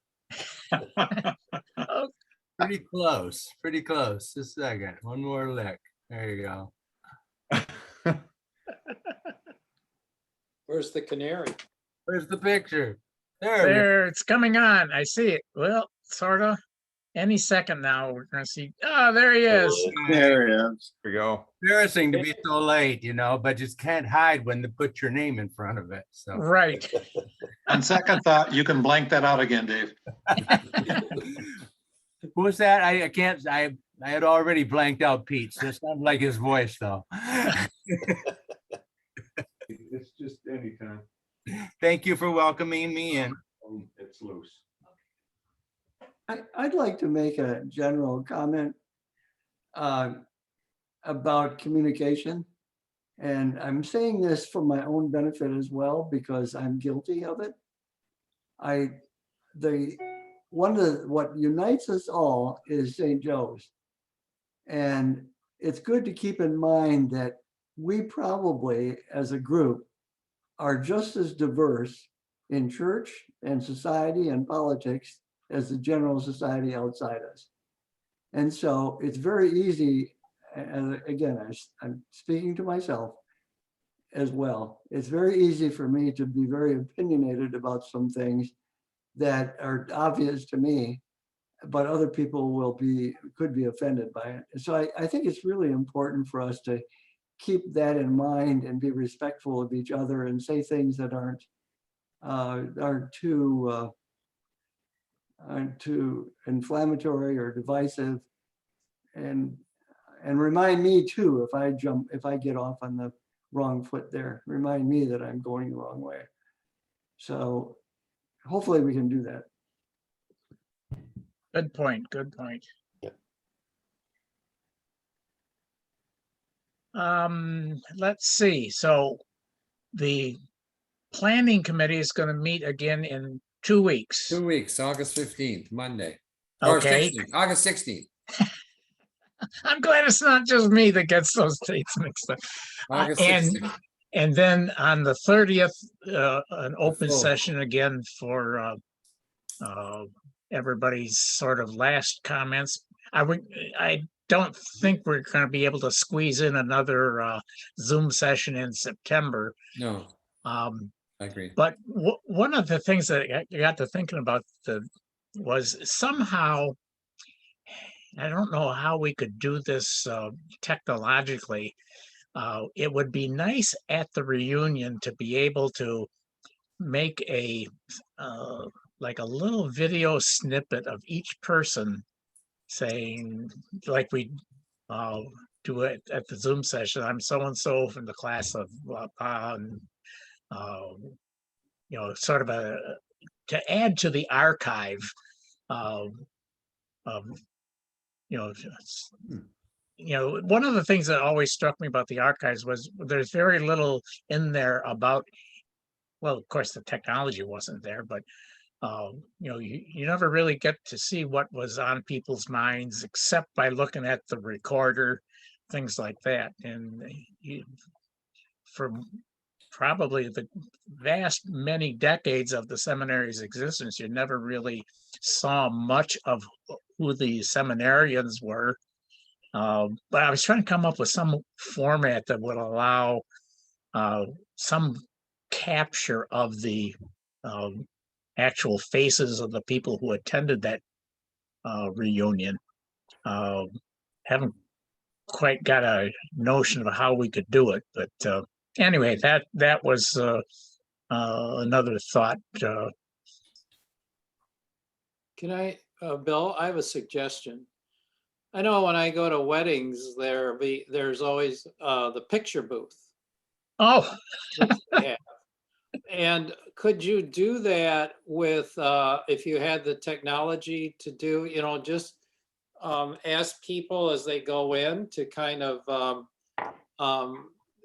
Oh, Pretty close, pretty close. Just a second. One more lick. There you go. Where's the canary? Where's the picture? There we go. there, it's coming on. I see it. Well, sort of. Any second now, we're gonna see. Oh, there he is. There he is. Here we go. Embarrassing to be so late, you know, but just can't hide when they put your name in front of it. So Right. On second thought, you can blank that out again, Dave. who was that? I can't. I had already blanked out Pete. So it sounded like his voice, though. It's just anytime. Thank you for welcoming me in. It's loose. I'd like to make a general comment about communication. And I'm saying this for my own benefit as well, because I'm guilty of it. What unites us all is St. Joe's. And it's good to keep in mind that we probably, as a group, are just as diverse in church and society and politics as the general society outside us. And so it's very easy, and again, I'm speaking to myself as well. It's very easy for me to be very opinionated about some things that are obvious to me, but other people could be offended by it. So I think it's really important for us to keep that in mind and be respectful of each other and say things that aren't too inflammatory or divisive, and remind me too, if I get off on the wrong foot there, remind me that I'm going the wrong way. So hopefully we can do that. Good point. Good point. Let's see. So the planning committee is going to meet again in 2 weeks. 2 weeks, August 15th, Monday. Or Okay. 16th, August 16th. I'm glad it's not just me that gets those dates mixed up. August And 16th. and then on the 30th, an open full. session again for everybody's sort of last comments. I don't think we're going to be able to squeeze in another Zoom session in September. No, I agree. But one of the things that I got to thinking about was somehow, I don't know how we could do this technologically. It would be nice at the reunion to be able to make a like a little video snippet of each person saying, like we do it at the Zoom session, I'm so-and-so from the class of and, you know, sort of to add to the archive of you know, one of the things that always struck me about the archives was there's very little in there about, well, of course the technology wasn't there, but you know, you never really get to see what was on people's minds except by looking at the recorder, things like that. And for probably the vast many decades of the seminary's existence, you never really saw much of who the seminarians were. But I was trying to come up with some format that would allow some capture of the actual faces of the people who attended that reunion. Haven't quite got a notion of how we could do it, but anyway, that was another thought. Can I, Bill, I have a suggestion. I know when I go to weddings, there's always the picture booth. Oh, which they have. And could you do that with, if you had the technology to do, just ask people as they go in to kind of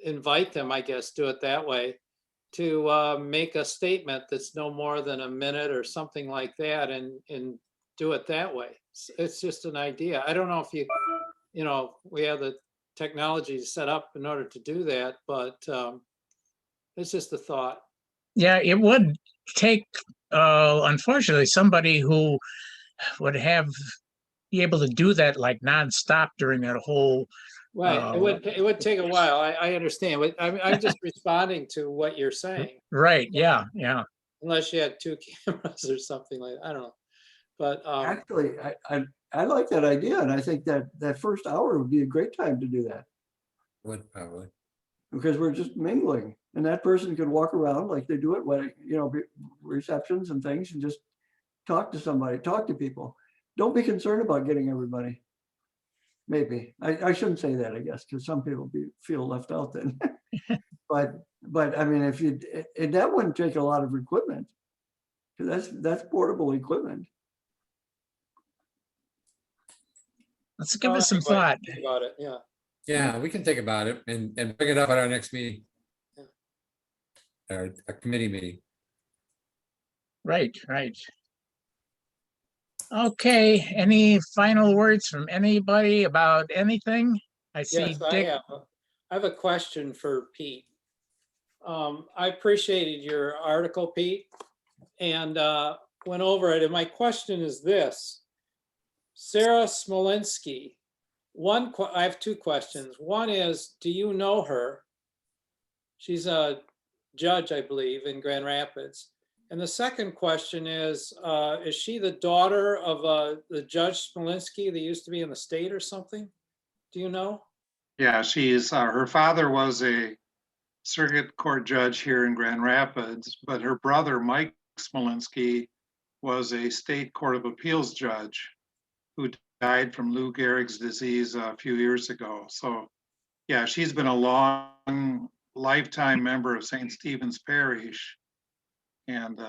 invite them, I guess, do it that way, to make a statement that's no more than a minute or something like that, and do it that way. It's just an idea. I don't know if we have the technology set up in order to do that, but it's just a thought. yeah, it would take, unfortunately, somebody who would be able to do that like nonstop during that whole. Right, it would take a while. I understand, but I'm just responding to what you're saying. Right, yeah. Unless you had 2 cameras or something like that. I don't know. But Actually, I like that idea, and I think that first hour would be a great time to do that. Would probably. Because we're just mingling, and that person could walk around like they do at wedding, receptions and things, and just talk to somebody, talk to people. Don't be concerned about getting everybody. Maybe I shouldn't say that, I guess, because some people feel left out then. but I mean, that wouldn't take a lot of equipment, because that's portable equipment. Let's give it some thought. Think about it, yeah. Yeah, we can think about it and bring it up at our next meeting. Our committee meeting. Right. Okay, any final words from anybody about anything? I see Yes, Dick. I have a question for Pete. I appreciated your article, Pete, and went over it. And my question is this: Sarah Smolinski. I have 2 questions. One is, do you know her? She's a judge, I believe, in Grand Rapids. And the second question is she the daughter of the Judge Smolinski that used to be in the state or something? Do you know? Yeah, she is. Her father was a circuit court judge here in Grand Rapids, but her brother, Mike Smolinski, was a state court of appeals judge who died from Lou Gehrig's disease a few years ago. So yeah, she's been a long lifetime member of St. Stephen's Parish. And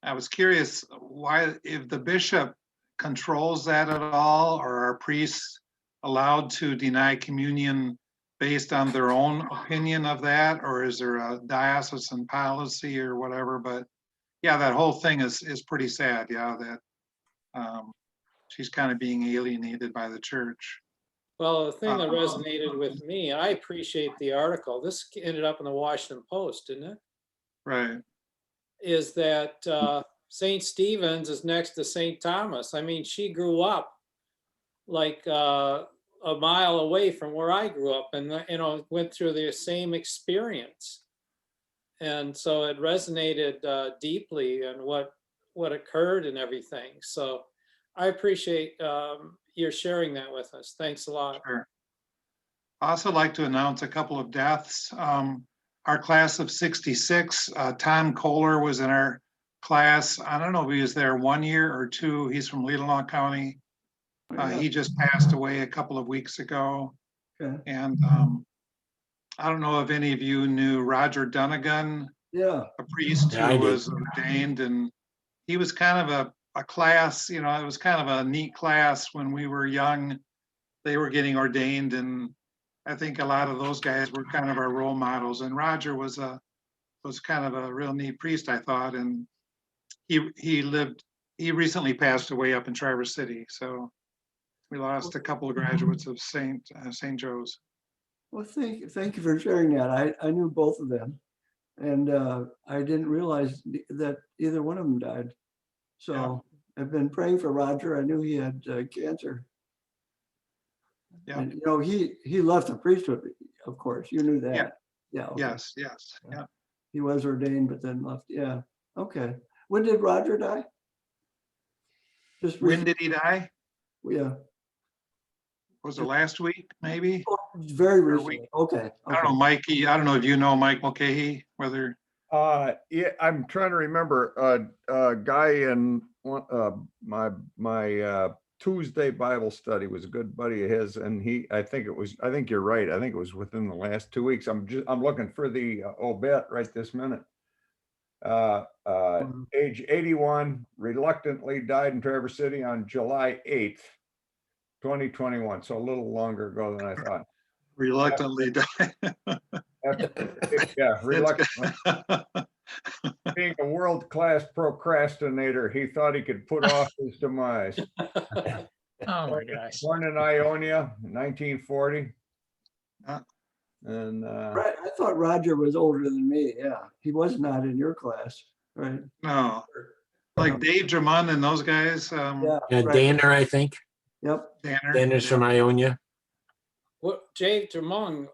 I was curious why, if the bishop controls that at all, or are priests allowed to deny communion based on their own opinion of that, or is there a diocesan policy or whatever? But yeah, that whole thing is pretty sad. Yeah, that she's kind of being alienated by the church. Well, the thing that resonated with me, I appreciate the article. This ended up in the Washington Post, didn't it? Right. Is that St. Stephen's is next to St. Thomas. I mean, she grew up like a mile away from where I grew up, and went through the same experience. And so it resonated deeply and what occurred and everything. So I appreciate your sharing that with us. Thanks a lot. Sure. I'd also like to announce a couple of deaths. Our class of 66, Tom Kohler was in our class. I don't know if he was there 1 year or 2. He's from Leelanau County. He just passed away a couple of weeks ago. Okay. And I don't know if any of you knew Roger Dunnigan, Yeah. a priest Yeah, I who do. was ordained, and he was kind of a class, it was kind of a neat class when we were young. They were getting ordained, and I think a lot of those guys were kind of our role models. And Roger was kind of a real neat priest, I thought. And he recently passed away up in Traverse City. So we lost a couple of graduates of St. Joe's. Well, thank you for sharing that. I knew both of them, and I didn't realize that either one of them died. So yeah. I've been praying for Roger. I knew he had cancer. Yeah. And he left the priesthood, of course. You knew that. Yeah. Yeah. Okay. Yes. Yeah. He was ordained, but then left. Yeah. Okay. When did Roger die? Just When did he die? Yeah, Was it last week, maybe? very Or recently. Okay. I don't know, Mikey, I don't know if you know Mike Mulcahy, whether, Yeah, I'm trying to remember, a guy in one, my Tuesday Bible study was a good buddy of his, and I think you're right. I think it was within the last 2 weeks. I'm looking for the obit right this minute. Age 81, reluctantly died in Traverse City on July 8th, 2021. So a little longer ago than I thought. reluctantly died. Yeah, reluctantly. Being a world-class procrastinator, he thought he could put off his demise. Oh my gosh. Born in Ionia, 1940. And Right, I thought Roger was older than me. Yeah, he was not in your class, right? No, like Dave Drummond and those guys. Yeah, Yeah, right. Danner, I think. Yep. Danner. Danner's from Ionia. What, Jay Drummond,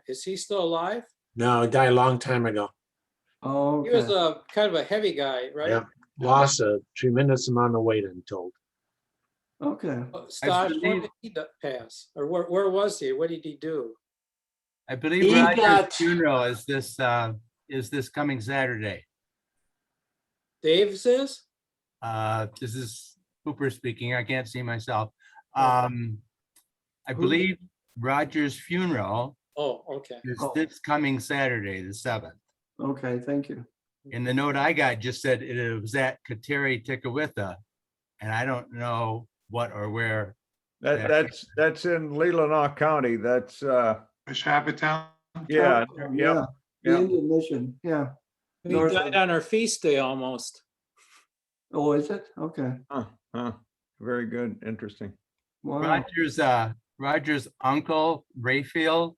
is he still alive? No, he died a long time ago. Oh, He was okay. a kind of a heavy guy, right? Yeah, lost a tremendous amount of weight, I'm told. Okay. Stas, when believe- did he pass? Or where was he? What did he do? I believe He Roger's got- funeral is this coming Saturday. Dave's is? This is Cooper speaking. I can't see myself. I believe Roger's funeral Oh, okay. is this coming Saturday, the 7th. Okay, thank you. And the note I got just said it was at Kateri Tikawitha, and I don't know what or where. That's in Leelanau County. That's Shoppertown. yeah, Yeah, the yeah. Indian Mission, yeah. He North died of- on our feast day almost. Oh, is it? Okay. Very good, interesting. Wow. Roger's uncle, Raphael,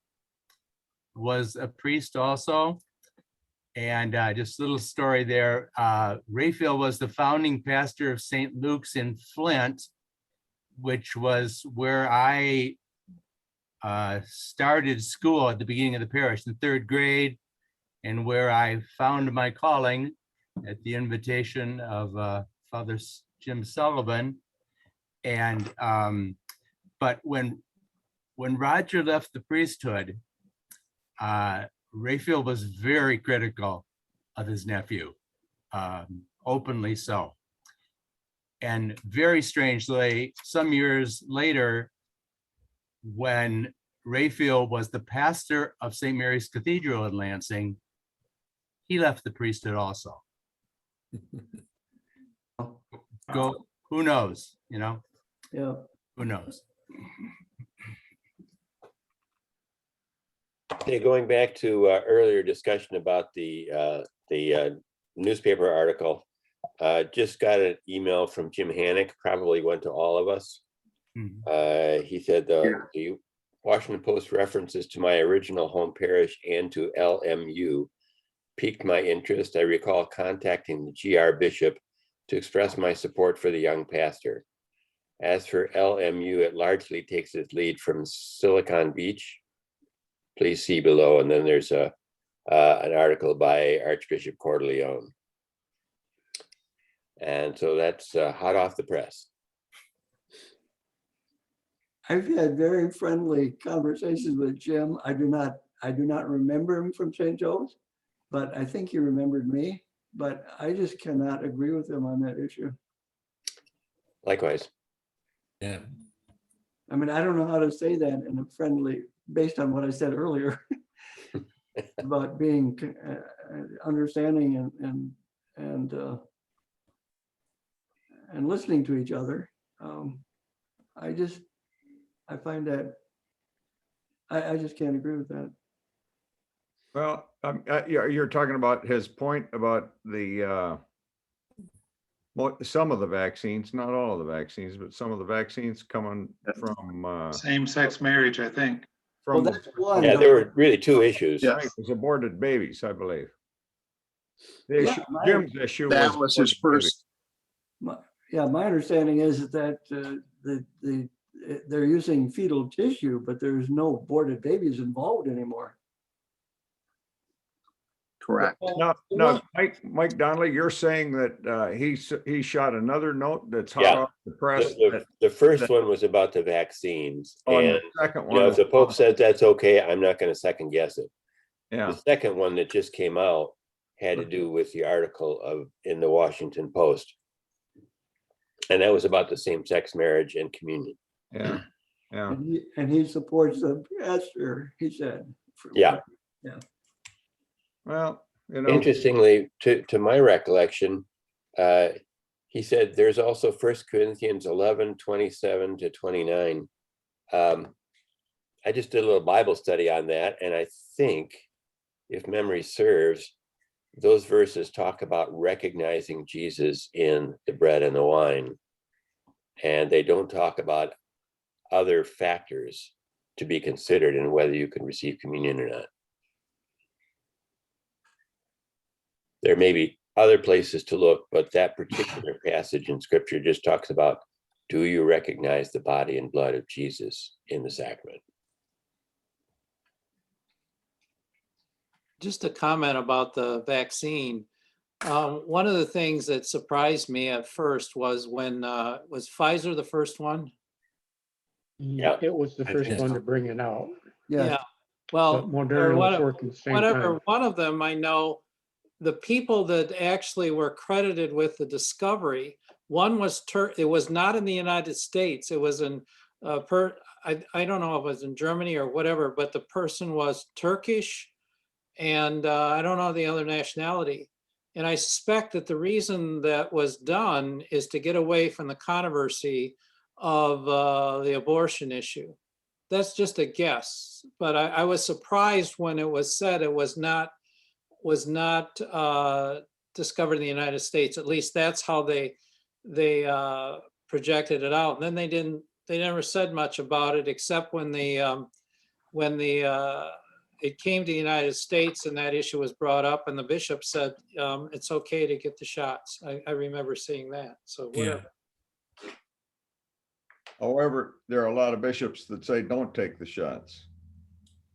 was a priest also. And just a little story there. Raphael was the founding pastor of St. Luke's in Flint, which was where I started school at the beginning of the parish in 3rd grade, and where I found my calling at the invitation of Father Jim Sullivan. And but when Roger left the priesthood, Raphael was very critical of his nephew, openly so. And very strangely, some years later, when Raphael was the pastor of St. Mary's Cathedral in Lansing, he left the priesthood also. Go, who knows, you know? Yeah. Who knows? Okay, going back to earlier discussion about the newspaper article, just got an email from Jim Hannock, probably went to all of us. He said the Washington Post references to my original home parish and to LMU piqued my interest. I recall contacting the GR bishop to express my support for the young pastor. As for LMU, it largely takes its lead from Silicon Beach. Please see below. And then there's an article by Archbishop Corleone. And so that's hot off the press. I've had very friendly conversations with Jim. I do not remember him from St. Joe's, but I think he remembered me. But I just cannot agree with him on that issue. Likewise. Yeah. I mean, I don't know how to say that in a friendly, based on what I said earlier about being understanding and listening to each other. I find that I just can't agree with that. Well, you're talking about his point about some of the vaccines, not all of the vaccines, but some of the vaccines coming from Same-sex marriage, I think. Well, from that's one. Yeah, there were really two issues. I think it was aborted babies, I believe. The Yeah, issue, Jim's issue That was his aborted first. My understanding is that they're using fetal tissue, but there's no aborted babies involved anymore. Correct. No, Mike Donnelly, you're saying that he shot another note that's hot Yeah. off the press. The first one was about the vaccines. On And the second you know, one, if the Pope says that's okay, I'm not going to second guess it. yeah, The second one that just came out had to do with the article in the Washington Post. And that was about the same-sex marriage and communion. yeah, yeah. And he supports the pastor, he said. Yeah. Yeah. Well, you know, Interestingly, to my recollection, he said there's also 1 Corinthians 11:27-29. I just did a little Bible study on that, and I think, if memory serves, those verses talk about recognizing Jesus in the bread and the wine, and they don't talk about other factors to be considered in whether you can receive communion or not. There may be other places to look, but that particular passage in scripture just talks about, do you recognize the body and blood of Jesus in the sacrament? Just a comment about the vaccine. One of the things that surprised me at first was when, was Pfizer the first one? Yeah. It was the I first think one so. to bring it out. Yeah. Well, But Moderna or was working at the same whatever, time. one of them I know, the people that actually were credited with the discovery, one was it was not in the United States. It was in I don't know if it was in Germany or whatever, but the person was Turkish, and I don't know the other nationality. And I suspect that the reason that was done is to get away from the controversy of the abortion issue. That's just a guess, but I was surprised when it was said it was not discovered in the United States. At least that's how they projected it out. And then they never said much about it, except when it came to the United States and that issue was brought up, and the bishop said it's okay to get the shots. I remember seeing that. So whatever. however, there are a lot of bishops that say don't take the shots.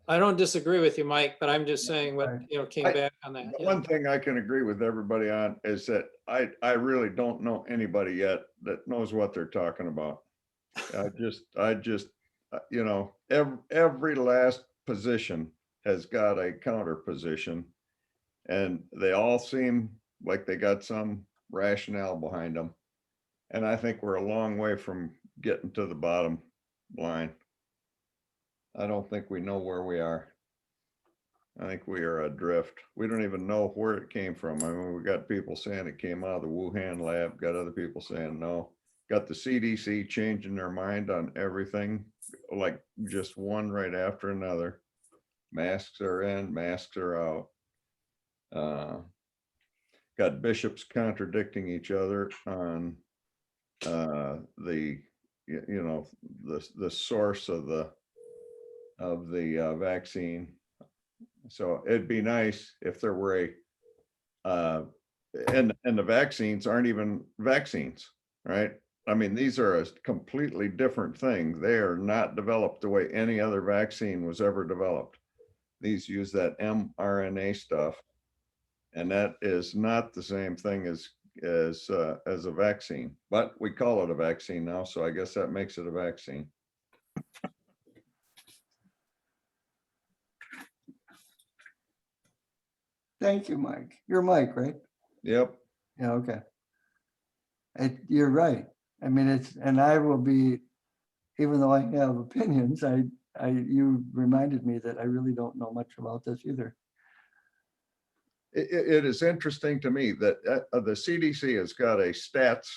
I don't disagree with you, Mike, but I'm just saying what, came back on that. The one thing I can agree with everybody on is that I really don't know anybody yet that knows what they're talking about. I just, you know, every last position has got a counter position, and they all seem like they got some rationale behind them. And I think we're a long way from getting to the bottom line. I don't think we know where we are. I think we are adrift. We don't even know where it came from. I mean, we got people saying it came out of the Wuhan lab, got other people saying no. Got the CDC changing their mind on everything, like just one right after another. Masks are in, masks are out. Got bishops contradicting each other on the source of the vaccine. So it'd be nice if there were and the vaccines aren't even vaccines, right? I mean, these are a completely different thing. They are not developed the way any other vaccine was ever developed. These use that mRNA stuff, and that is not the same thing as a vaccine, but we call it a vaccine now, so I guess that makes it a vaccine. Thank you, Mike. You're Mike, right? Yep. Yeah, okay. You're right. I mean, and I will be, even though I have opinions, you reminded me that I really don't know much about this either. It is interesting to me that the CDC has got a stats,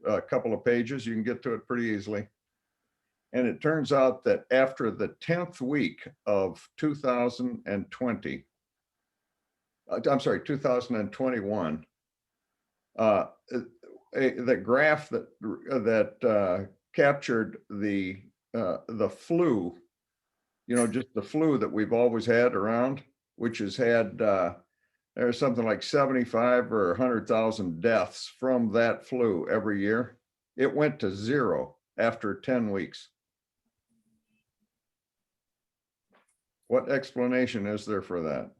a couple of pages, you can get to it pretty easily. And it turns out that after the 10th week of 2020, I'm sorry, 2021, the graph that captured the flu, just the flu that we've always had around, which has had there's something like 75 or 100,000 deaths from that flu every year. It went to 0 after 10 weeks. What explanation is there for that?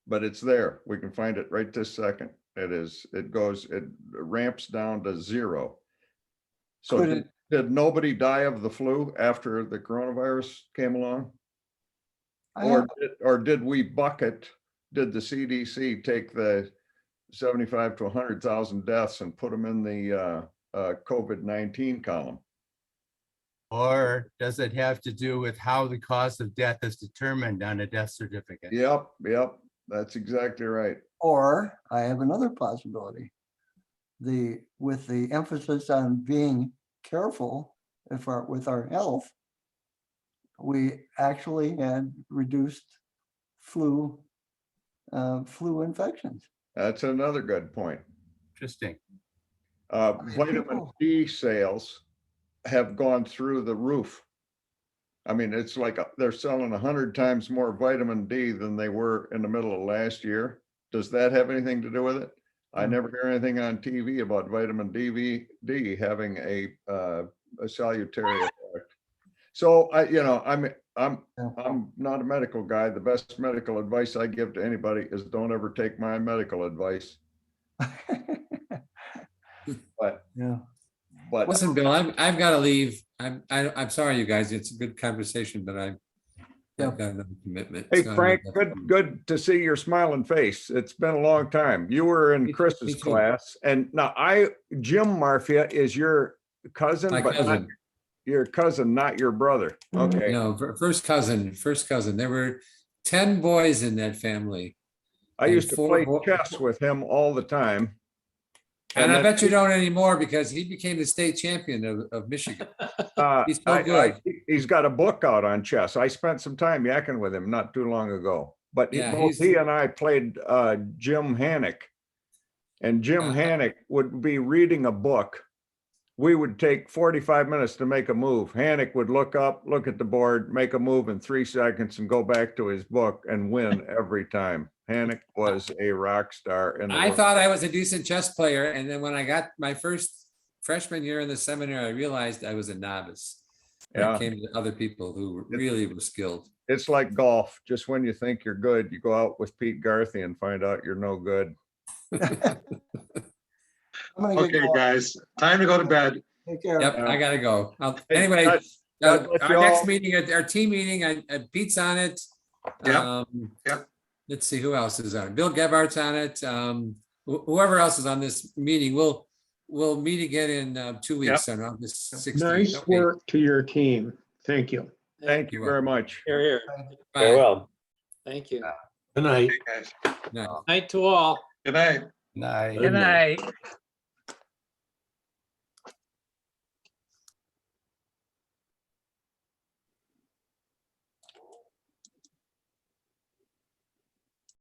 but it's there. We can find it right this second. It ramps down to 0. So Could did nobody die of the flu after the coronavirus came along? Or did we bucket, did the CDC take the 75 to 100,000 deaths and put them in the COVID-19 column? Or does it have to do with how the cause of death is determined on a death certificate? Yep, that's exactly right. Or I have another possibility. With the emphasis on being careful with our health, we actually had reduced flu infections. That's another good point. Interesting. Vitamin D sales have gone through the roof. I mean, it's like they're selling 100 times more vitamin D than they were in the middle of last year. Does that have anything to do with it? I never hear anything on TV about vitamin D having a salutary effect. So I'm not a medical guy. The best medical advice I give to anybody is don't ever take my medical advice. But Listen, Bill, I've got to leave. I'm sorry, you guys. It's a good conversation, but I've got another commitment. hey, So Frank, good to see your smiling face. It's been a long time. You were in Chris's too. class, and now Jim Marfia is your cousin, My but not cousin. your cousin, not your brother. Okay. No, first cousin. There were 10 boys in that family. I and used to 4 play bo- chess with him all the time. And I then- bet you don't anymore because he became the state champion of Michigan. He's so I- good. he's got a book out on chess. I spent some time yakking with him not too long ago. But Yeah, both he and I played Jim Hannock. And Jim Hannock would be reading a book. We would take 45 minutes to make a move. Hannock would look up, look at the board, make a move in 3 seconds and go back to his book and win every time. Hannock was a rock star. I thought I was a decent chess player. And then when I got my first freshman year in the seminary, I realized I was a novice. Yeah. I came to other people who really were skilled. It's like golf. Just when you think you're good, you go out with Pete Garthe and find out you're no good. Okay, guys, time to go to bed. Take care. Yep, I gotta go. Hey, Anyway, God bless our you next all. meeting, our team meeting, Pete's on it. Yep. Let's see who else is on it. Bill Gebhard's on it. Whoever else is on this meeting, we'll meet again in 2 weeks on August 16th. Nice Okay. work to your team. Thank you. Thank you very much. Here, here. Bye. Farewell. Thank you. Good night. Okay, guys. No. Night to all. Good night. Night. Good night.